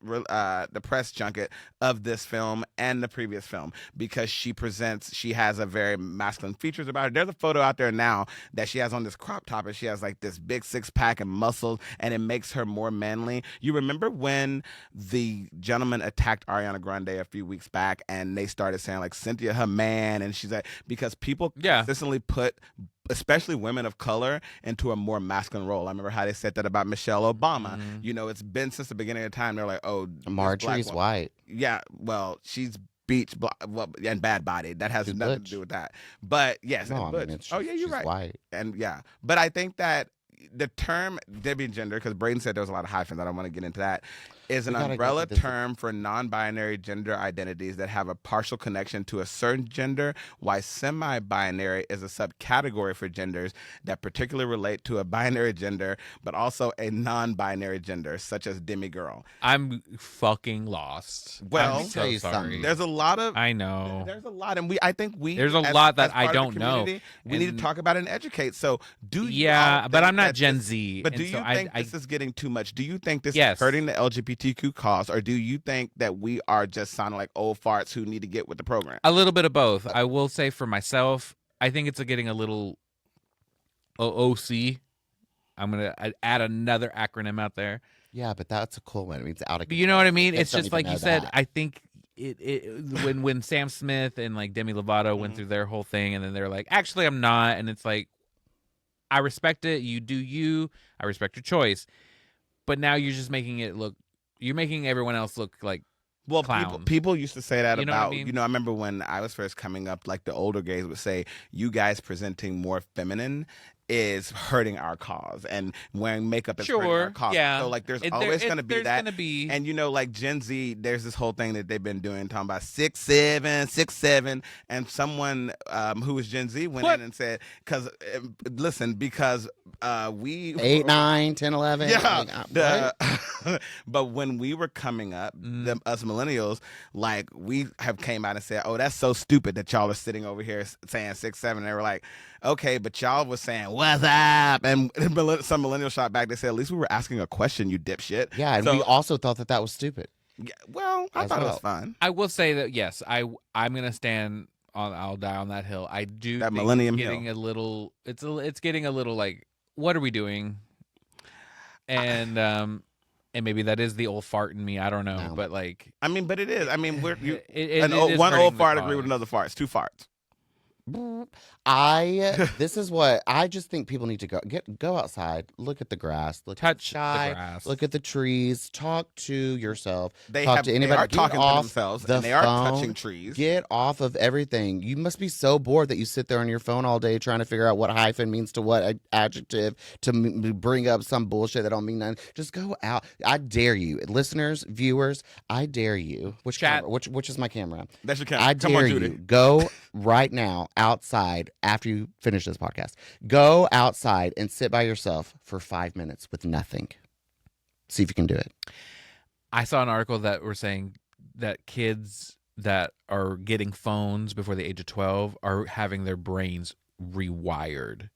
junket of this film and the previous film, because she has a very masculine features about her. There's a photo out there now that she has on this crop top, and she has like this big 6-pack and muscles, and it makes her more manly. You remember when the gentleman attacked Ariana Grande a few weeks back, and they started saying like Cynthia her man, and she's like, because people consistently put especially women of color into a more masculine role. I remember how they said that about Michelle Obama. You know, it's been since the beginning of time. They're like, oh, Marjorie's white. Yeah, well, she's beach and bad body. That has nothing to do with that. But yes, no, you're right. White. And yeah, but I think that the term Debbie gender, because Braden said there was a lot of hyphens, I don't want to get into that, is an umbrella term for non-binary gender identities that have a partial connection to a certain gender, while semi-binary is a subcategory for genders that particularly relate to a binary gender, but also a non-binary gender, such as demigirl. I'm fucking lost. Well, I'm so sorry. There's a lot of... I know. There's a lot, and I think there's a lot that I don't know. We need to talk about it and educate. So but I'm not Gen Z. But do you think this is getting too much? Do you think this is hurting the LGBTQ cause, or do you think that we are just sounding like old farts who need to get with the program? A little bit of both. I will say for myself, I think it's getting a little OOC. I'm going to add another acronym out there. Yeah, but that's a cool one. It means out of control. You know what I mean? It's just like you said, I think when Sam Smith and like Demi Lovato went through their whole thing, and then they're like, actually, I'm not. And it's like, I respect it. You do you. I respect your choice. But now you're just making it look. You're making everyone else look like clowns. People used to say that You know what I about, mean? I remember when I was first coming up, like the older gays would say, you guys presenting more feminine is hurting our cause, and wearing makeup is hurting our cause. Yeah. So like there's always going to be there's that. Gonna be... And like Gen Z, there's this whole thing that they've been doing, talking about 6'7", 6'7", and someone who was Gen Z went in and said, because we 8, 9, 10, 11. Yeah. But when we were coming up, us millennials, like we have came out and said, oh, that's so stupid that y'all are sitting over here saying 6'7". They were like, okay, but y'all was saying, what's up? And some millennial shot back, they said, at least we were asking a question, you dipshit. Yeah, and we also thought that was stupid. Yeah, well, I thought it was fun. I will say that, yes, I'm going to stand on, I'll die on that hill. I do that think Millennium it's getting Hill. a little, it's getting a little like, what are we doing? And maybe that is the old fart in me. I don't know. No. But like, but it is. One is old fart hurting agree with another fart. It's two farts. This is what I just think people need to go outside, look at the grass, look at the sky, grass, look at the trees, talk to yourself, to anybody. They are talking to themselves, and they are touching trees. Get off of everything. You must be so bored that you sit there on your phone all day trying to figure out what hyphen means to what adjective to bring up some bullshit that don't mean nothing. Just go out. I dare you, listeners, viewers. I dare you. Which is my camera? That's your camera. I dare you. Go right now outside after you finish this podcast. Go outside and sit by yourself for 5 minutes with nothing. See if you can do it. I saw an article that were saying that kids that are getting phones before the age of 12 are having their brains rewired.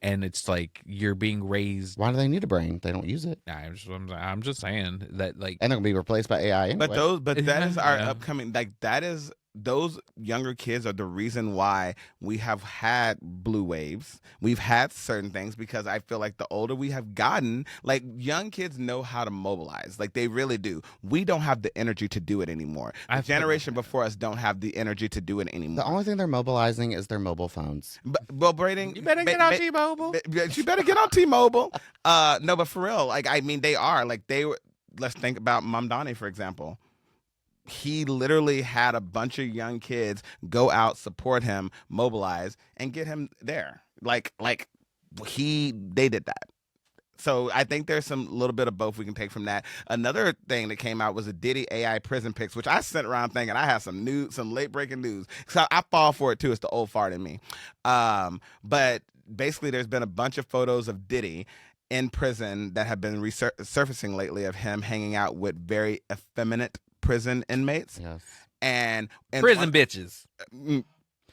And it's like you're being raised. Why do they need a brain? They don't use it. I'm just saying that, like, and they're gonna be replaced by AI anyway. But that is our upcoming. Like that is those younger kids are the reason why we have had blue waves. We've had certain things because I feel like the older we have gotten, like young kids know how to mobilize. Like they really do. We don't have the energy to do it anymore. The generation before us don't have the energy to do it anymore. The only thing they're mobilizing is their mobile phones. Well, Braden, you better get on T-Mobile. You better get on T-Mobile. No, but for real, like they are. Like they were. Let's think about Mamdani, for example. He literally had a bunch of young kids go out, support him, mobilize, and get him there. They did that. So I think there's some little bit of both we can take from that. Another thing that came out was a Diddy AI prison pics, which I sent around thinking I had some late breaking news. So I fall for it too. It's the old fart in me. But basically, there's been a bunch of photos of Diddy in prison that have been resurfacing lately of him hanging out with very effeminate prison inmates. Yes. And prison bitches.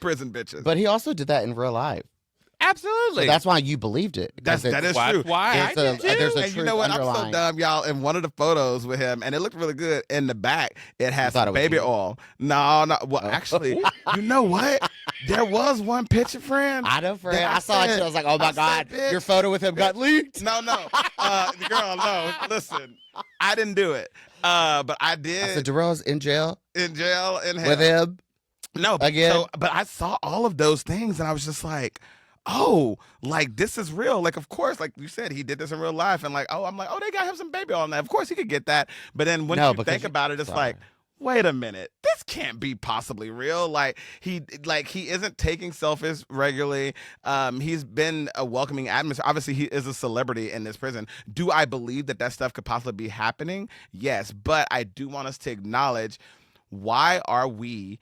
Prison bitches. But he also did that in real life. Absolutely. So that's why you believed it. That is true. Why? There's a and you know what? I'm so dumb, y'all. In one of the photos with him, and it looked really good. In the back, it has baby oil. No. Well, actually, you know what? There was one picture, friend. I know, friend. I saw it too. I was like, oh my God, your photo with him got leaked. No. Girl, no. Listen, I didn't do it. But I did. So Darrell's in jail? In jail, in hell. With him? No. Again? But I saw all of those things, and I was just like, oh, like this is real. Like, of course, like you said, he did this in real life. And I'm like, oh, they got him some baby oil on that. Of course he could get that. But then when you think about it, it's like, wait a minute, this can't be possibly real. Like he isn't taking selfies regularly. He's been a welcoming atmosphere. Obviously, he is a celebrity in this prison. Do I believe that stuff could possibly be happening? Yes, but I do want us to acknowledge, why are we?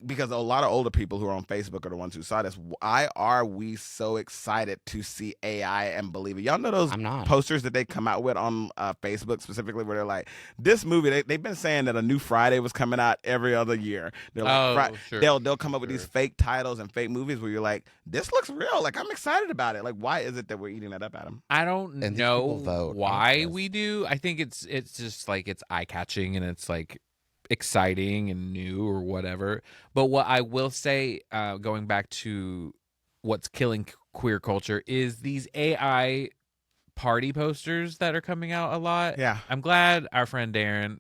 Because a lot of older people who are on Facebook are the ones who saw this. Why are we so excited to see AI and believe it? Y'all know those posters that they come out with on Facebook specifically, where they're like, this movie, they've been saying that a new Friday was coming out every other year. They're like, sure. They'll come up with these fake titles and fake movies where you're like, this looks real. Like, I'm excited about it. Like, why is it that we're eating that up, Adam? I don't know why we do. I think it's just like it's eye-catching and it's like exciting and new or whatever. But what I will say, going back to what's killing queer culture, is these AI party posters that are coming out a lot. Yeah. I'm glad our friend Darren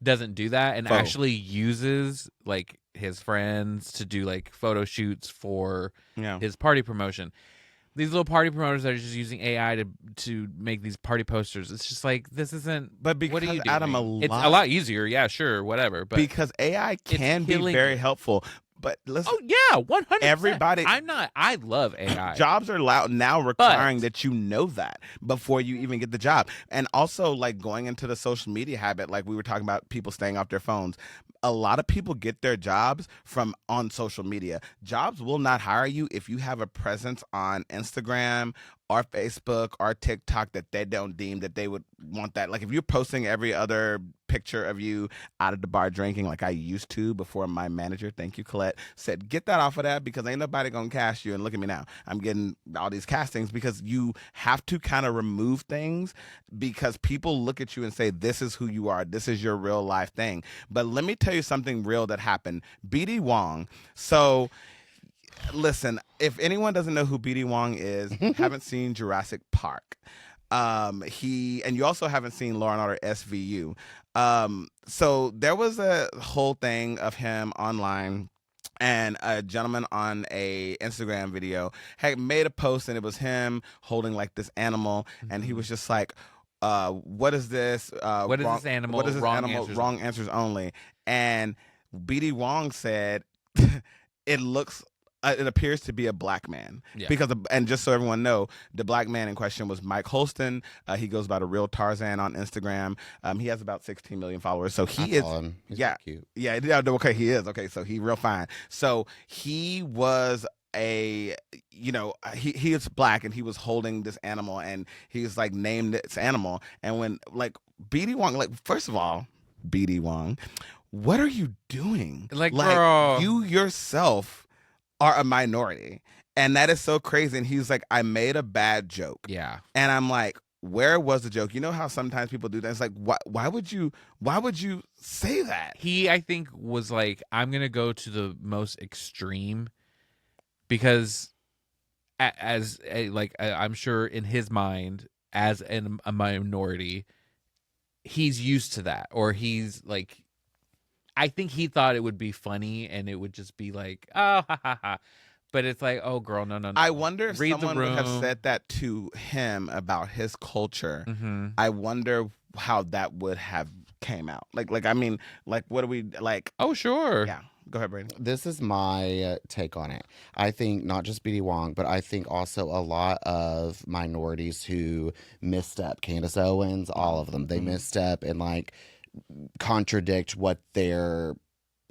doesn't do that and actually uses like his friends to do like photo shoots for his party promotion. these little party promoters that are just using AI to make these party posters. It's just like, this isn't. But because what are you doing? Adam, It's a lot easier. Yeah, sure, whatever. But because AI can be very helpful. But listen, oh yeah, 100%. Everybody, I love AI. Jobs are now requiring that you know that before you even get the job. And also, like, going into the social media habit, like we were talking about people staying off their phones. A lot of people get their jobs from on social media. Jobs will not hire you if you have a presence on Instagram or Facebook or TikTok that they don't deem that they would want that. Like, if you're posting every other picture of you out at the bar drinking like I used to before my manager, thank you, Colette, said, get that off of that because ain't nobody gonna cast you. And look at me now. I'm getting all these castings because you have to kind of remove things because people look at you and say, this is who you are. This is your real life thing. But let me tell you something real that happened. BD Wong. So listen, if anyone doesn't know who BD Wong is, haven't seen Jurassic Park. And you also haven't seen Law and Order SVU. So there was a whole thing of him online, and a gentleman on a Instagram video had made a post, and it was him holding like this animal, and he was just like, what is this? What is this animal? What is this wrong animal? Answers. Wrong answers only. And BD Wong said, it looks. It appears to be a black man and just so everyone know, the black man in question was Mike Holston. He goes by the Real Tarzan on Instagram. He has about 16 million followers. So he is He's cute. Yeah. Okay. He is okay. So he real fine. So he was he is black and he was holding this animal and he's like named this animal. And when like BD Wong, like first of all, BD Wong, what are you doing? Like girl, you yourself are a minority, and that is so crazy. And he's like, I made a bad joke. Yeah. And I'm like, where was the joke? You know how sometimes people do that? It's like, why would you say that? He, I think, was like, I'm gonna go to the most extreme because I'm sure in his mind as a minority, he's used to that, or he's like, I think he thought it would be funny and it would just be like, oh, ha, ha, ha. But it's like, oh, girl, no. I wonder if someone would have said that to him about his culture. Mm-hmm. I wonder how that would have came out. I mean, what do we, like? Oh, sure. Yeah. Go ahead, Brady. This is my take on it. I think not just BD Wong, but I think also a lot of minorities who misstep. Candace Owens, all of them. They misstep and like contradict what their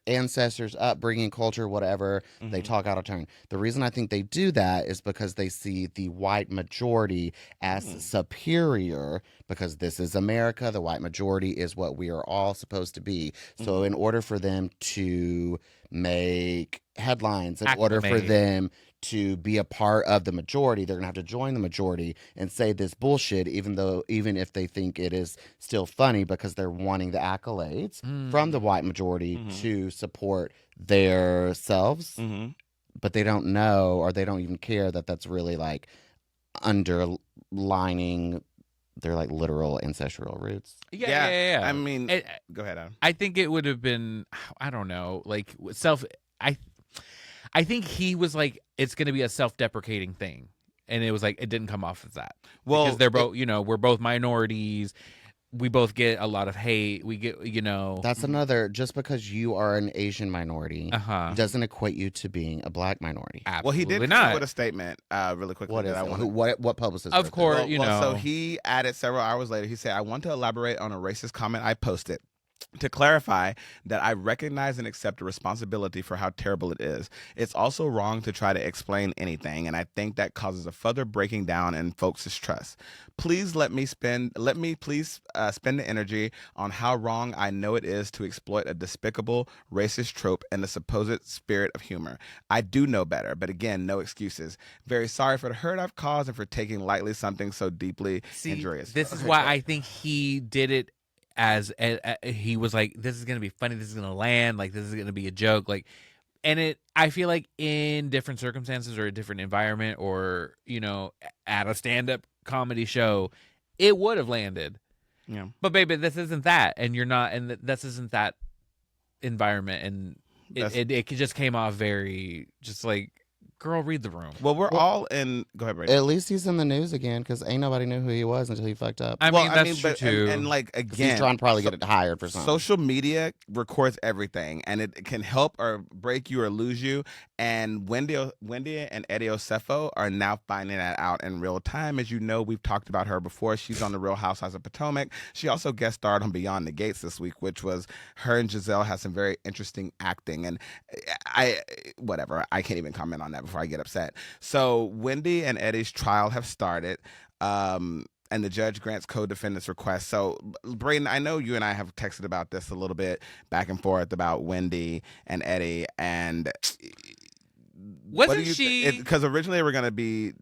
ancestors, upbringing, culture, whatever, they talk out of turn. The reason I think they do that is because they see the white majority as superior, because this is America. The white majority is what we are all supposed to be. So in order for them to make headlines, in order for them to be a part of the majority, they're gonna have to join the majority and say this bullshit, even if they think it is still funny, because they're wanting the accolades from the white majority to support their selves. But they don't know, or they don't even care that that's really like underlining their like literal ancestral roots. Yeah. I mean, go ahead, Adam. I think it would have been, I don't know, like I think he was like, it's going to be a self-deprecating thing. And it was like, it didn't come off as that. Well, because they're both, we're both minorities. We both get a lot of hate. We get, That's another, just because you are an Asian minority doesn't equate you to being a black minority. Absolutely well, he did come up with a statement really quickly. What is it? What publicist? Of course, So he added several hours later, he said, I want to elaborate on a racist comment I posted. To clarify that I recognize and accept the responsibility for how terrible it is. It's also wrong to try to explain anything, and I think that causes a further breaking down in folks' trust. Please spend the energy on how wrong I know it is to exploit a despicable racist trope in the supposed spirit of humor. I do know better, but again, no excuses. Very sorry for the hurt I've caused and for taking lightly something so deeply injurious. This is why I think he did it as he was like, this is going to be funny, this is going to land, like this is going to be a joke, like, and I feel like in different circumstances or a different environment, or at a stand-up comedy show, it would have landed. Yeah. But baby, this isn't that, and you're not, and this isn't that environment, and it just came off very just like Girl, read the room. Well, we're all in. Go ahead, Brady. At least he's in the news again because ain't nobody knew who he was until he fucked up. I mean, that's true, too. And like, again, he's trying to probably get it hired for something. Social media records everything, and it can help or break you or lose you. And Wendy and Eddie Osefo are now finding that out in real time. As you know, we've talked about her before. She's on the Real Housewives of Potomac. She also guest starred on Beyond the Gates this week, which was her and Giselle had some very interesting acting. And I can't even comment on that before I get upset. So Wendy and Eddie's trial have started. And the judge grants co-defendants request. So, Braden, I know you and I have texted about this a little bit back and forth about Wendy and Eddie. And wasn't she? Because originally we're going to be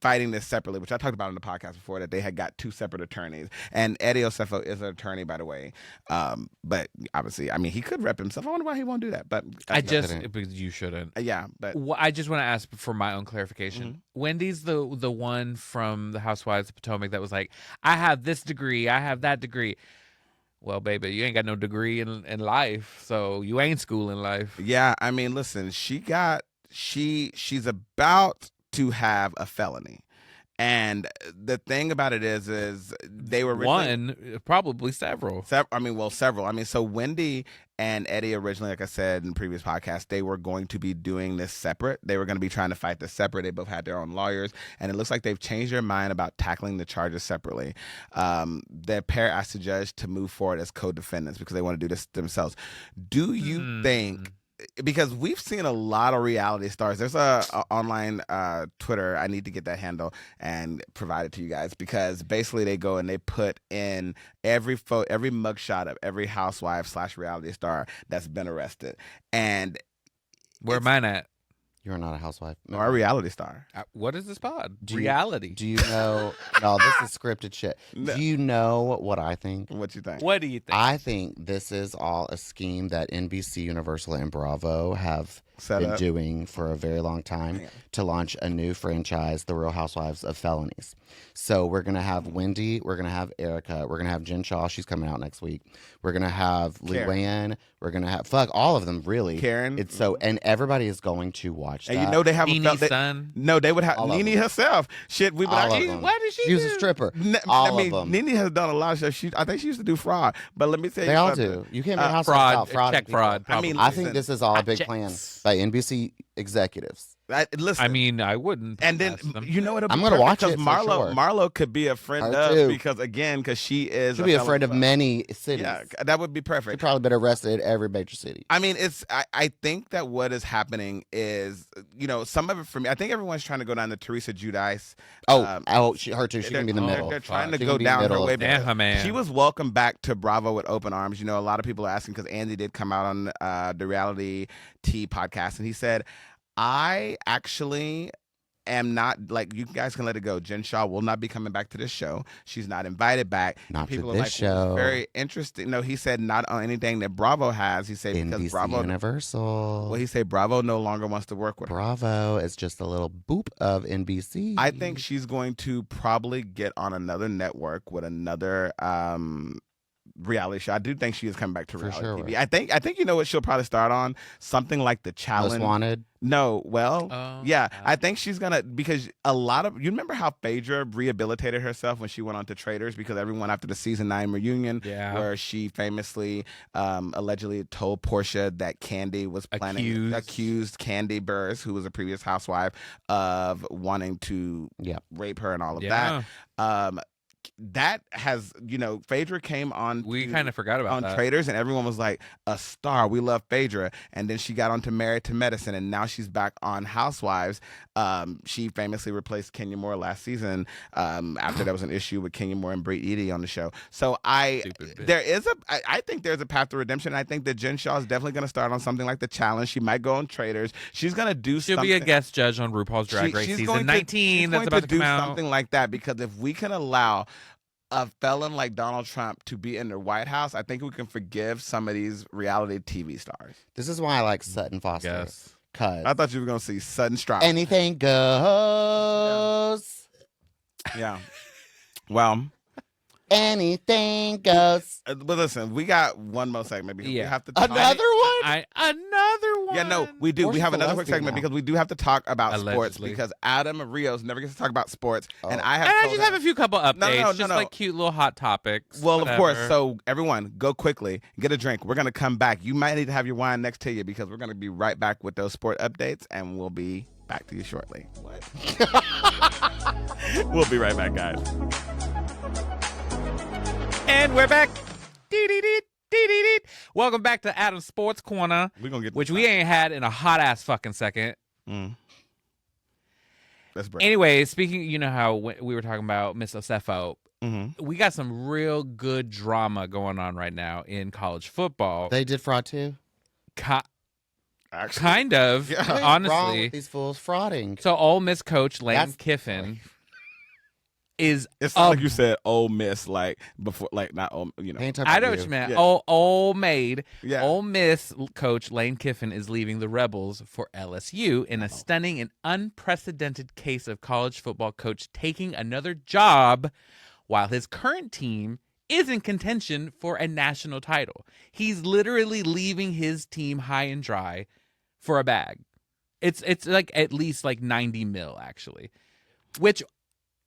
fighting this separately, which I talked about on the podcast before, that they had got two separate attorneys. And Eddie Osefo is an attorney, by the way. But obviously, I mean, he could rep himself. I wonder why he won't do that. But because you shouldn't. Yeah, but I just want to ask for my own clarification. Mm-hmm. Wendy's the one from the Housewives of Potomac that was like, I have this degree, I have that degree. Well, baby, you ain't got no degree in life, so you ain't schooling life. Yeah, I mean, listen, she's about to have a felony. And the thing about it is they were probably several. Several. I mean, so Wendy and Eddie originally, like I said in previous podcasts, they were going to be doing this separate. They were going to be trying to fight this separate. They both had their own lawyers, and it looks like they've changed their mind about tackling the charges separately. The pair asked the judge to move forward as co-defendants because they want to do this themselves. Do you think? Because we've seen a lot of reality stars. There's a online Twitter. I need to get that handle and provide it to you guys, because basically they go and they put in every mugshot of every housewife / reality star that's been arrested. And where mine at? You're not a housewife. Or a reality star. What is this pod? Reality. Do you know? No, this is scripted shit. No. Do you know what I think? What you think? What do you think? I think this is all a scheme that NBC, Universal, and Bravo have been doing for a very long time to launch a new franchise, The Real Housewives of Felonies. So we're going to have Wendy, we're going to have Erica, we're going to have Jen Shaw, she's coming out next week. We're going to have Luann, we're going to have, all of them, really. Karen. It's so, and everybody is going to watch that. And you know they have Nene's son. No, they would have Nene herself. Shit, we would Why did she was a stripper. All of them. Nene has done a lot of stuff. I think she used to do fraud, but let me tell you they all something. do. You can't make housewives without fraud. Check fraud. I mean, I think this is all a big plan by NBC executives. Listen, I mean, I wouldn't. And then you know what? I'm going to watch it. Marlo could be a friend of, because she is. She'll be a friend of many cities. Yeah, that would be perfect. She's probably been arrested in every major city. I mean, I think that what is happening is, some of it for me. I think everyone's trying to go down the Teresa Giudice. Her too. She can be in the middle. They're trying to go down her way. Man. She was welcomed back to Bravo with open arms. A lot of people are asking, because Andy did come out on the Reality T podcast, and he said, I actually am not, you guys can let it go. Jen Shaw will not be coming back to this show. She's not invited back. Not people for this show. Very interesting. No, he said not on anything that Bravo has. He said because NBC Bravo Universal. Well, he said Bravo no longer wants to work with her. Bravo is just a little boop of NBC. I think she's going to probably get on another network with another reality show. I do think she is coming back to reality TV. I think you know what she'll probably start on? Something like The Challenge. Most Wanted? No, I think she's gonna, because a lot of, you remember how Phaedra rehabilitated herself when she went on to Traitors, because everyone after the season 9 reunion, where she famously allegedly told Portia that Candy was accused Candy Burrs, who was a previous housewife, of wanting to rape her and all of that. That has, Phaedra came on. We kind of forgot about that. Traitors, and everyone was like, a star. We love Phaedra. And then she got on to Married to Medicine, and now she's back on Housewives. She famously replaced Kenya Moore last season after there was an issue with Kenya Moore and Brit Eady on the show. So I think there's a path to redemption. I think that Jen Shaw is definitely going to start on something like The Challenge. She might go on Traitors. She's going to do something. She'll be a guest judge on RuPaul's Drag Race season 19. That's about to come out. Something like that, because if we can allow a felon like Donald Trump to be in the White House, I think we can forgive some of these reality TV stars. This is why I like Sutton Foster. Yes. I thought you were going to see Sutton Strauss. Anything goes. Yeah. Well, Anything goes. But listen, we got one more segment because we have to talk. Another one? Another one. Yeah, no, we do. We have another quick segment now. because we do have to talk about sports Allegedly. because Adam Rios never gets to talk about sports, and I have. And I told just him- have a few couple updates, No. like cute little hot topics. Well, of course. whatever. So everyone, go quickly, get a drink. We're gonna come back. You might need to have your wine next to you because we're gonna be right back with those sport updates, and we'll be back to you shortly. What? We'll be right back, guys. And we're back. Dee-dee-dee. Welcome back to Adam's Sports Corner, We're gonna get which this we out. ain't had in a hot ass fucking second. Let's break. Anyway, speaking, you know how we were talking about Miss Osefo. Mm-hmm. We got some real good drama going on right now in college football. They did fraud too. Actually, Kind of, Yeah. What is wrong honestly. with these fools frauding. So, Ole Miss coach Lane That's- Kiffin is. it's not like you said Ole Miss, like before, like not Ole, you know. They ain't talking I know about what you you. meant. Yeah. Ole Miss coach Lane Kiffin is leaving the Rebels for LSU in a stunning and unprecedented case of college football coach taking another job while his current team is in contention for a national title. He's literally leaving his team high and dry for a bag. It's like at least like 90 mil actually, which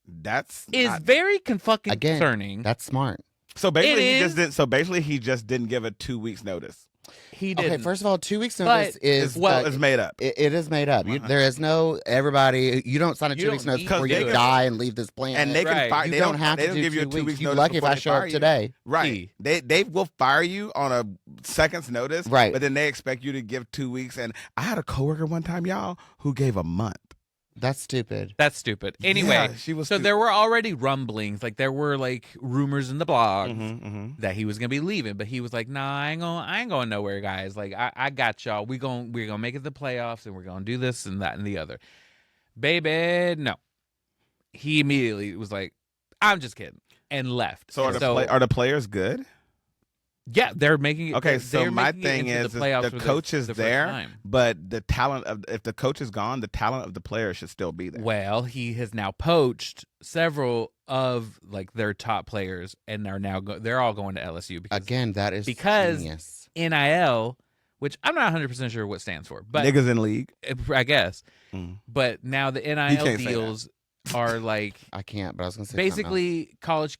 That's is not, very fucking Again, concerning. That's smart. so basically It he is. just didn't. So basically he just didn't give a 2 weeks notice. He didn't. Okay, first of all, 2 weeks But- notice is It's made up. It is made up. There is no everybody. You don't sign a You 2 weeks don't notice need before to you do it. die and leave this planet. And they Right. can fire. you They don't have they to don't give you a 2 2 weeks. weeks You're notice. lucky if before I they show fire up you. today. Right. They will fire you on a second's notice. Right. But then they expect you to give 2 weeks. And I had a coworker one time, y'all, who gave a month. That's stupid. That's stupid. Anyway, Yeah, she was so stupid. there were already rumblings, like there were like rumors in the blogs Mm-hmm. that he was gonna be leaving, but he was like, "Nah, I ain't going nowhere, guys. Like I got y'all. We're gonna make it the playoffs, and we're gonna do this and that and the other." Baby, no. He immediately was like, "I'm just kidding," and left. So And are the players good? yeah, they're making it. Okay, they're so my making it thing into is the playoffs the for coach is the first there, time. but the talent of if the coach is gone, the talent of the player should still be there. Well, he has now poached several of like their top players, and are now they're all going to LSU because Again, that is because- genius. NIL, which I'm not 100% sure what it stands for, but Niggas in league. I guess. Mm. But now the You NIL can't say deals are like I can't, but I was gonna say basically college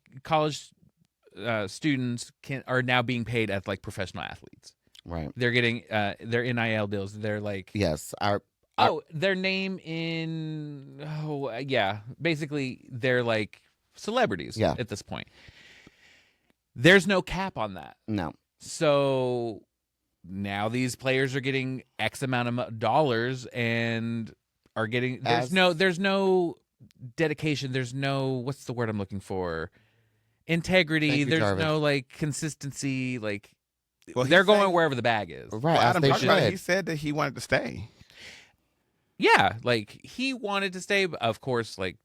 students are now being paid as like professional athletes. something else. Right. They're getting their NIL deals. They're like Yes. their name in basically they're like celebrities Yeah. at this point. There's no cap on that. No. So now these players are getting X amount of dollars and are getting there's no dedication, there's no what's the word I'm looking for? Integrity, Thank you, there's Jarvis. no like consistency, like Well, he's they're going saying- wherever the bag is. Right. Well, as Adam they talked about it. should. He said that he wanted to stay. Yeah, like he wanted to stay, but of course, like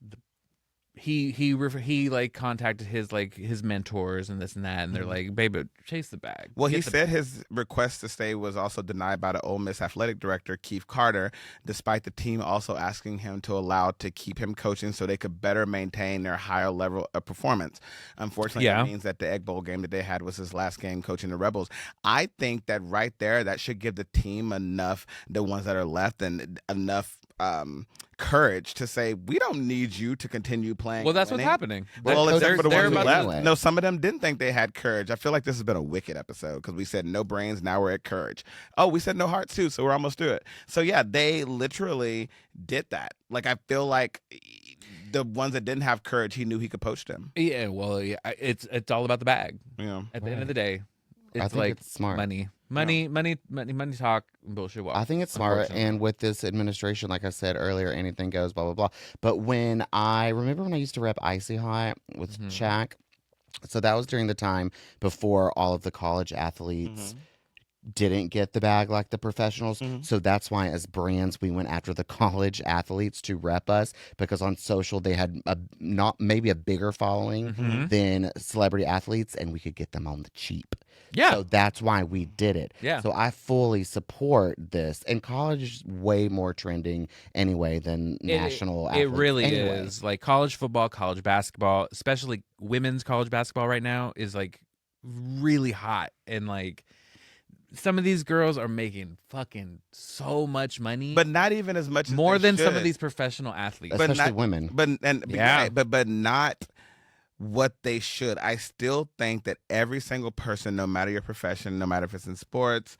he like contacted his mentors and this and that, and they're like, "Baby, chase the bag." Well, he Get the said bag." his request to stay was also denied by the Ole Miss athletic director, Keith Carter, despite the team also asking him to allow to keep him coaching so they could better maintain their higher level of performance. Unfortunately, Yeah. it means that the Egg Bowl game that they had was his last game coaching the Rebels. I think that right there, that should give the team enough, the ones that are left, and enough courage to say, we don't need you to continue playing. Well, that's and what's winning." happening. Well, They're- except for the they're ones who about- left. anyway. No, some of them didn't think they had courage. I feel like this has been a wicked episode because we said no brains, now we're at courage. Oh, we said no hearts too, so we're almost through it. So yeah, they literally did that. Like I feel like the ones that didn't have courage, he knew he could poach them. Yeah, well, yeah, it's all about the bag. You know, At the end of the day, it's I think like it's smart. money talk, and bullshit walk. I think it's smart, unfortunately. and with this administration, like I said earlier, anything goes, blah blah blah. But when I used to rep Icy Hot with Mhm. Shaq, so that was during the time before all of the college athletes didn't get the bag like the professionals. Mhm. So that's why, as brands, we went after the college athletes to rep us, because on social they had not maybe a bigger following Mhm. than celebrity athletes, and we could get them on the cheap. Yeah. So that's why we did it. Yeah. So I fully support this. And college is way more trending anyway than national It athletes. really anyway. is. Like college football, college basketball, especially women's college basketball right now is like really hot, and like some of these girls are making fucking so much money, But not even as much as more they than some of should. these professional athletes. But Especially not- women. Yeah. but not what they should. I still think that every single person, no matter your profession, no matter if it's in sports,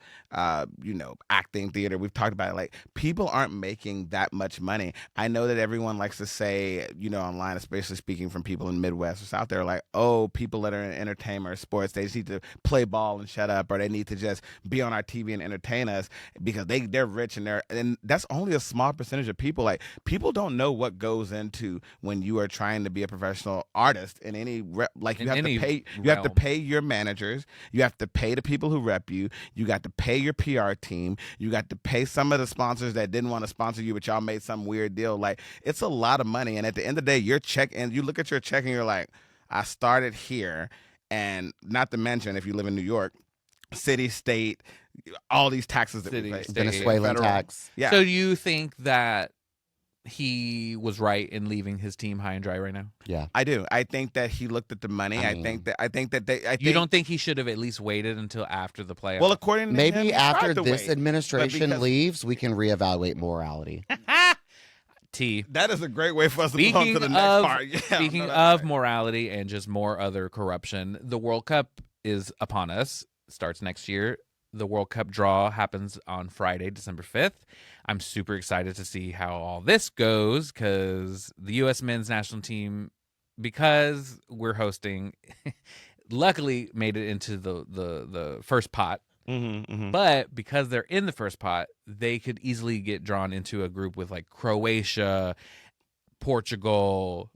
acting, theater, we've talked about it, like people aren't making that much money. I know that everyone likes to say, online, especially speaking from people in the Midwest or South, they're like, oh, people that are in entertainment or sports, they just need to play ball and shut up, or they need to just be on our TV and entertain us because they're rich, and that's only a small percentage of people. Like, people don't know what goes into when you are trying to be a professional artist in any you have to pay your managers, you have to pay the people who rep you, you got to pay your PR team, you got to pay some of the sponsors that didn't want to sponsor you but y'all made some weird deal. Like, it's a lot of money, and at the end of the day, your check, and you look at your check and you're like, I started here. And not to mention, if you live in New York, city, state, all these taxes that we pay. Venezuelan Federal. tax. Yeah. So do you think that he was right in leaving his team high and dry right now? Yeah. I do. I think that he looked at the money. I think that You don't think he should have at least waited until after the playoffs? Well, according to him, Maybe he after tried to this wait. administration because- leaves, we can reevaluate morality. T. That is a great way for us to move on to the next part. Yeah, Speaking no, that's of right. morality and just more other corruption, the World Cup is upon us. Starts next year. The World Cup draw happens on Friday, December 5th. I'm super excited to see how all this goes because the U.S. men's national team, because we're hosting, luckily made it into the first pot. But because they're in the first pot, they could easily get drawn into a group with like Croatia, Portugal,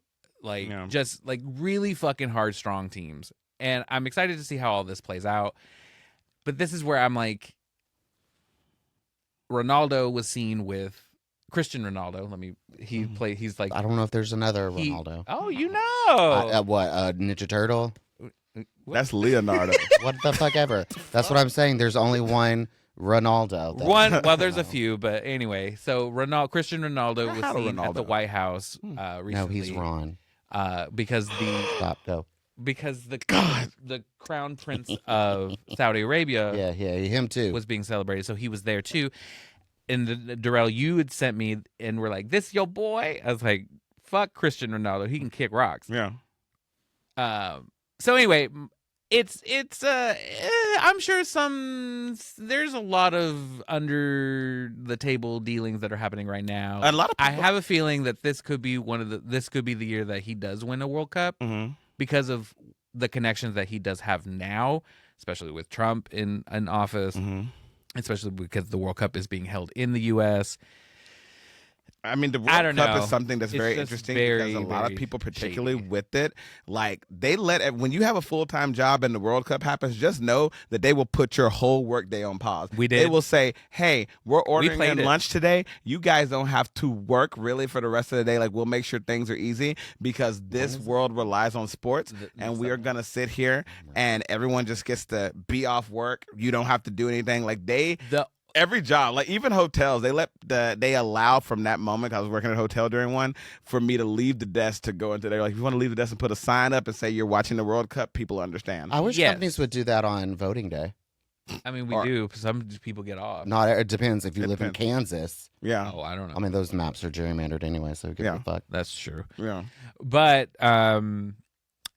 just like really fucking hard, strong teams. And I'm excited to see how all this plays out. But this is where I'm like, Ronaldo was seen with Christian Ronaldo. He's like, I don't know if there's another Ronaldo. Oh, you know. Ninja Turtle? That's Leonardo. What the fuck ever. That's what I'm saying. There's only one Ronaldo. Well, there's a few, but anyway. So Christian Ronaldo was seen at the White House recently. No, he's Ron. Because Stop, go. Because the crown prince of Saudi Arabia him too was being celebrated, so he was there too. And Darrell, you had sent me and were like, "This your boy?" I was like, "Fuck Christian Ronaldo, he can kick rocks." Yeah. So anyway, it's I'm sure there's a lot of under the table dealings that are happening right now. A lot of I people- have a feeling that this could be the year that he does win a World Cup. Because of the connections that he does have now, especially with Trump in office, especially because the World Cup is being held in the U.S. I mean, the I World don't Cup know. is something that's It's very just interesting very, because a lot of very people, particularly shady. with it, like when you have a full-time job and the World Cup happens, just know that they will put your whole workday on pause. We did. They will say, "Hey, we're ordering played in it. lunch today. You guys don't have to work really for the rest of the day. Like, we'll make sure things are easy because this world relies on sports, and we are gonna sit here and everyone just gets to be off work. You don't have to do anything. Like every job, like even hotels, they allow from that moment. I was working at a hotel during one for me to leave the desk to go into there. Like, if you want to leave the desk and put a sign up and say you're watching the World Cup, people understand. I wish Yes. companies would do that on voting day. I mean, we do. Some people get off. It depends. If you live in Kansas, Yeah, Oh, I don't know. I mean, those maps are gerrymandered anyway, so give a fuck. That's true. yeah. But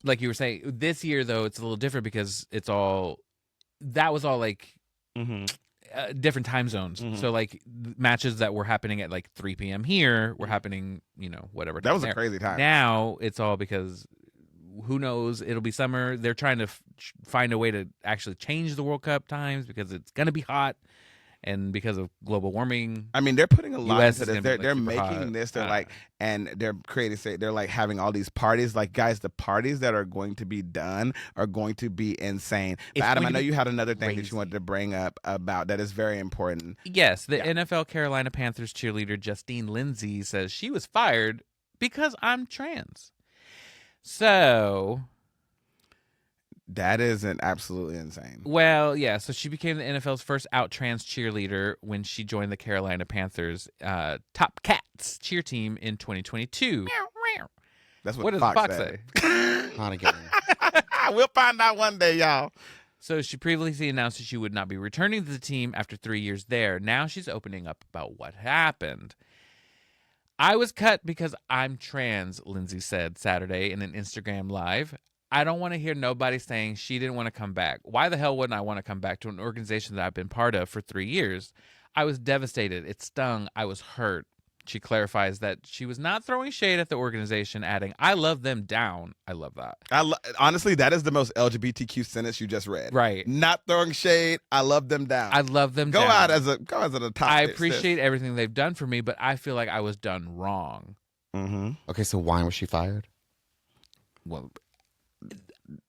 like you were saying, this year though it's a little different because that was all like different time zones. So like matches that were happening at like 3 p.m. here were happening, whatever. That was time a crazy time. Now it's all because who knows? It'll be summer. They're trying to find a way to actually change the World Cup times because it's gonna be hot. and because of global warming, I mean, they're putting a lot US into is this. gonna be, They're like, super making hot. this. They're like, and they're creating. They're like having all these parties. Like, guys, the parties that are going to be done are going to be insane. But It's Adam, going I to know be you had another thing that crazy. you wanted to bring up about that is very important. Yes, the Yeah. NFL Carolina Panthers cheerleader Justine Lindsay says she was fired because I'm trans. So, That is absolutely insane. well, yeah, so she became the NFL's first out trans cheerleader when she joined the Carolina Panthers Top Cats cheer team in 2022. That's What what does Fox Fox said. say? Not again. We'll find out one day, y'all. So she previously announced that she would not be returning to the team after 3 years there. Now she's opening up about what happened. I was cut because I'm trans, Lindsay said Saturday in an Instagram live. I don't want to hear nobody saying she didn't want to come back. Why the hell wouldn't I want to come back to an organization that I've been part of for 3 years? I was devastated. It stung. I was hurt. She clarifies that she was not throwing shade at the organization, adding, I love them down. I love that. Honestly, that is the most LGBTQ sentence you just read. Right. Not throwing shade. I love them down. I love them Go down. out as a top. I appreciate everything they've done for me, but I feel like I was done wrong. Mm-hmm. Okay, so why was she fired? Well,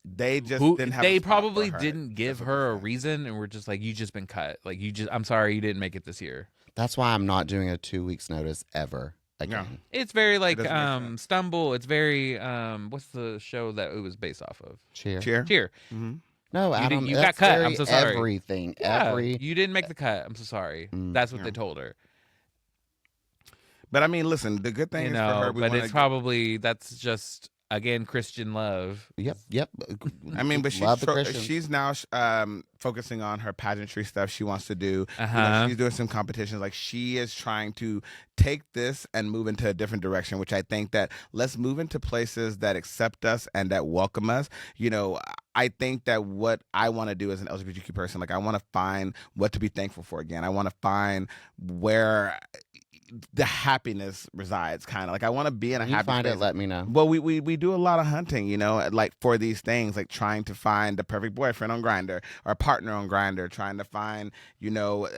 They just didn't have. they a spot probably for her. didn't give That's what her a they're saying. reason, and we're just like, you just been cut. Like, I'm sorry you didn't make it this year. That's why I'm not doing a 2 weeks notice ever again. It's very like doesn't make sense. Stumble. It's very what's the show that it was based off of? Cheer. Cheer. Cheer. Mm-hmm. No, You Adam, didn't- you got that's cut. very I'm so sorry. Everything. Yeah, you didn't make the cut. I'm so sorry. That's what Yeah. they told her. But I mean, listen. The good thing You is for her. know, but it's probably that's just again Christian love. Yep. I mean, but Love the Christians. she's now focusing on her pageantry stuff she wants to do. You know, Uh-huh. she's doing some competitions. Like, she is trying to take this and move into a different direction, which I think that let's move into places that accept us and that welcome us. You know, I think that what I want to do as an LGBTQ person, like, I want to find what to be thankful for again. I want to find where the happiness resides, kind of like I want to be in a When you happy find place. it, let me know. Well, we do a lot of hunting, you know, like for these things, like trying to find the perfect boyfriend on Grindr or partner on Grindr, trying to find, you know,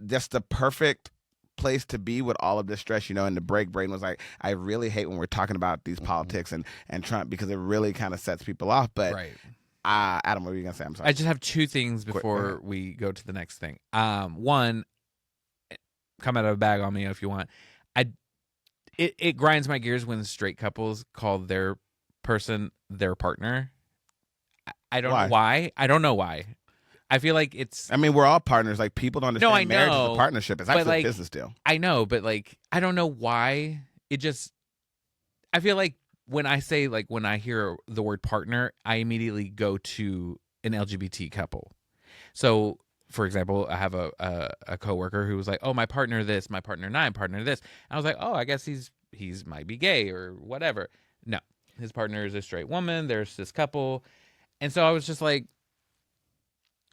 just the perfect place to be with all of this stress, you know. And the break brain was like, I really hate when we're talking about these politics and Trump, because it really kind of sets people off. But Right. Adam, what were you gonna say? I'm sorry. I just have two things Quick, before go we go to the next thing. One, come out of a bag on me if you want. It grinds my gears when straight couples call their person their partner. I don't know why. I don't know why. I feel like it's. I mean, we're all partners. Like, people don't understand I marriage is know, a partnership. It's but, actually like, a business deal. I know, but like I don't know why. It just. I feel like when I hear the word partner, I immediately go to an LGBT couple. So, for example, I have a coworker who was like, "Oh, my partner this, my partner my partner this." I was like, "Oh, I guess he's might be gay or whatever." No, his partner is a straight woman. There's this couple, and so I was just like,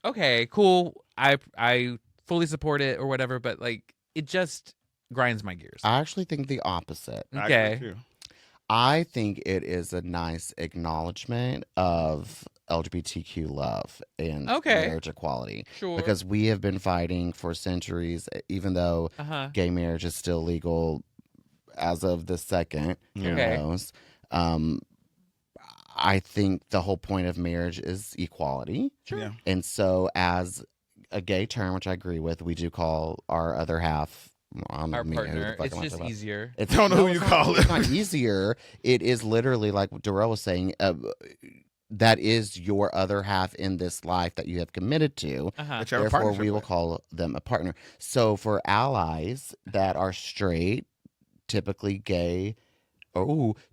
"Okay, cool. I fully support it or whatever." But like, it just grinds my gears. I actually think the opposite. I Okay. agree too. I think it is a nice acknowledgement of LGBTQ love and Okay. marriage equality. Sure. Because we have been fighting for centuries, even though gay marriage is still legal as of the second. Who Okay. knows? I think the whole point of marriage is equality. Sure. Yeah. And so, as a gay term, which I agree with, we do call our other half. Our partner. It's just easier. Don't know who you call It's it. not easier. It is literally like Darrell was saying. That is your other half in this life that you have committed to. That you have a Therefore, partnership we will with. call them a partner. So, for allies that are straight, typically gay,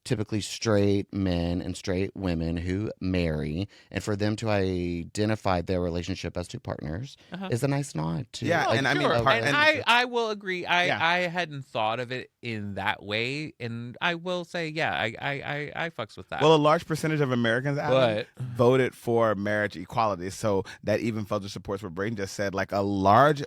typically straight men and straight women who marry, and for them to identify their relationship as two partners is a nice nod to. Yeah, Oh, and I mean, sure. part- and and- I will agree. I Yeah. hadn't thought of it in that way, and I will say, yeah, I fucks with that. Well, a large percentage of Americans Adam, But- voted for marriage equality, so that even further supports what Braden just said. Like, a large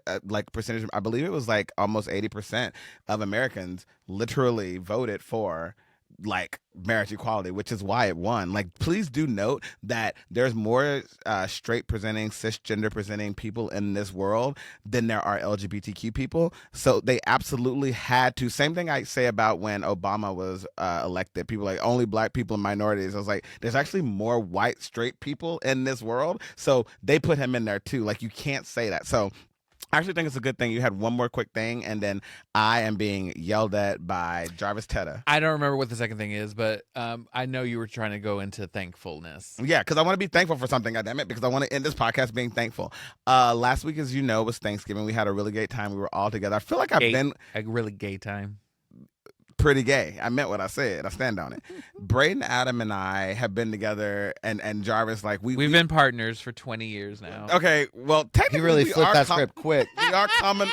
percentage, I believe it was like almost 80% of Americans literally voted for like marriage equality, which is why it won. Like, please do note that there's more straight presenting, cisgender presenting people in this world than there are LGBTQ people. So they absolutely had to. Same thing I say about when Obama was elected. People like only black people and minorities. I was like, there's actually more white straight people in this world. So they put him in there too. Like, you can't say that. So I actually think it's a good thing. You had one more quick thing, and then I am being yelled at by Jarvis Tetta. I don't remember what the second thing is, but I know you were trying to go into thankfulness. Yeah, because I want to be thankful for something, goddammit, because I want to end this podcast being thankful. Last week, as you know, was Thanksgiving. We had a really great time. We were all together. I feel like I've been a really gay time. Pretty gay. I meant what I said. I stand on it. Braden, Adam, and I have been together, and Jarvis, like we've been partners for 20 years now. Okay, well, technically, he really flipped that script quick. We are common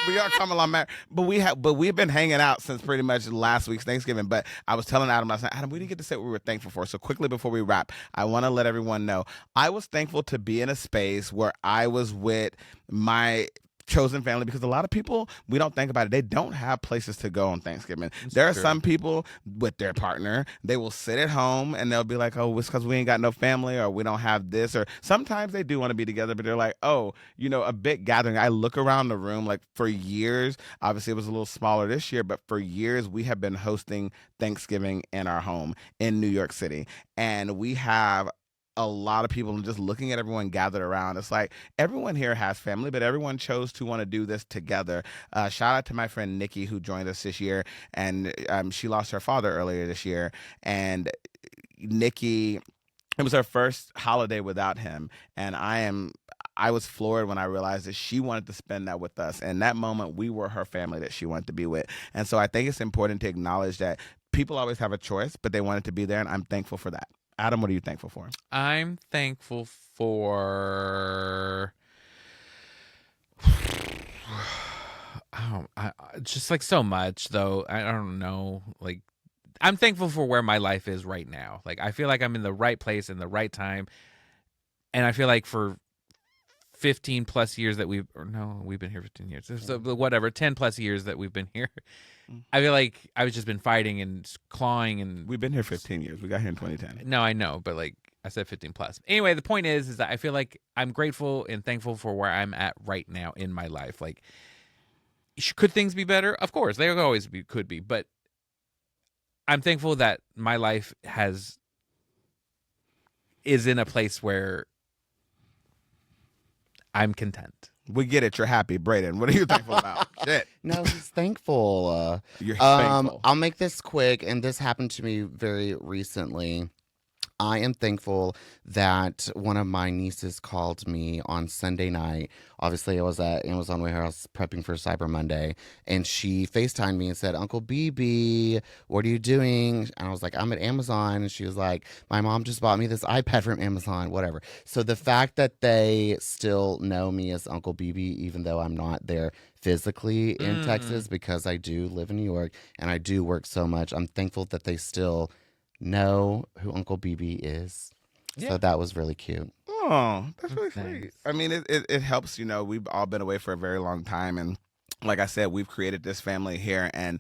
along married, but we've been hanging out since pretty much last week's Thanksgiving. But I was telling Adam last night, Adam, we didn't get to say what we were thankful for. So quickly before we wrap, I want to let everyone know I was thankful to be in a space where I was with my chosen family, because a lot of people, we don't think about it, they don't have places to go on Thanksgiving. There are some people with their partner, they will sit at home and they'll be like, oh, it's because we ain't got no family, or we don't have this, or sometimes they do want to be together, but they're like, oh, a big gathering. I look around the room, like for years, obviously it was a little smaller this year, but for years we have been hosting Thanksgiving in our home in New York City, and we have a lot of people, and just looking at everyone gathered around, it's like everyone here has family, but everyone chose to want to do this together. Shout out to my friend Nikki, who joined us this year, and she lost her father earlier this year, and Nikki, it was her first holiday without him, and I was floored when I realized that she wanted to spend that with us. And that moment, we were her family that she wanted to be with. And so I think it's important to acknowledge that people always have a choice, but they wanted to be there, and I'm thankful for that. Adam, what are you thankful for? I'm thankful for just like so much, though. I don't know. Like, I'm thankful for where my life is right now. Like, I feel like I'm in the right place in the right time. And I feel like for 15 plus years that we've been here 15 years. So whatever, 10 plus years that we've been here. I feel like I've just been fighting and clawing, and we've been here 15 years. We got here in 2010. No, I know, but like I said, 15 plus. Anyway, the point is that I feel like I'm grateful and thankful for where I'm at right now in my life. Like, could things be better? Of course, they always could be, but I'm thankful that my life is in a place where I'm content. We get it. You're happy. Braden, what are you thankful about? Shit. No, he's thankful. You're thankful. I'll make this quick, and this happened to me very recently. I am thankful that one of my nieces called me on Sunday night. Obviously, I was at Amazon Warehouse prepping for Cyber Monday, and she FaceTimed me and said, Uncle BB, what are you doing? And I was like, I'm at Amazon. And she was like, my mom just bought me this iPad from Amazon, whatever. So the fact that they still know me as Uncle BB, even though I'm not there physically in Texas, because I do live in New York and I do work so much, I'm thankful that they still know who Uncle BB is. Yeah. So that was really cute. Oh, that's really sweet. I mean, it helps, we've all been away for a very long time, and like I said, we've created this family here, and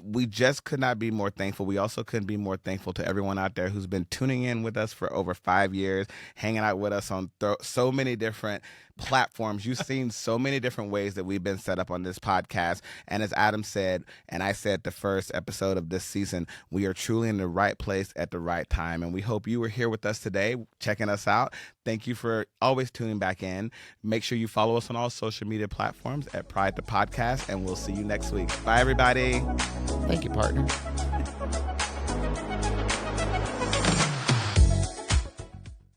we just could not be more thankful. We also couldn't be more thankful to everyone out there who's been tuning in with us for over 5 years, hanging out with us on so many different platforms. You've seen so many different ways that we've been set up on this podcast. And as Adam said, and I said the first episode of this season, we are truly in the right place at the right time. And we hope you were here with us today, checking us out. Thank you for always tuning back in. Make sure you follow us on all social media platforms at Pride the Podcast, and we'll see you next week. Bye, everybody. Thank you, partner.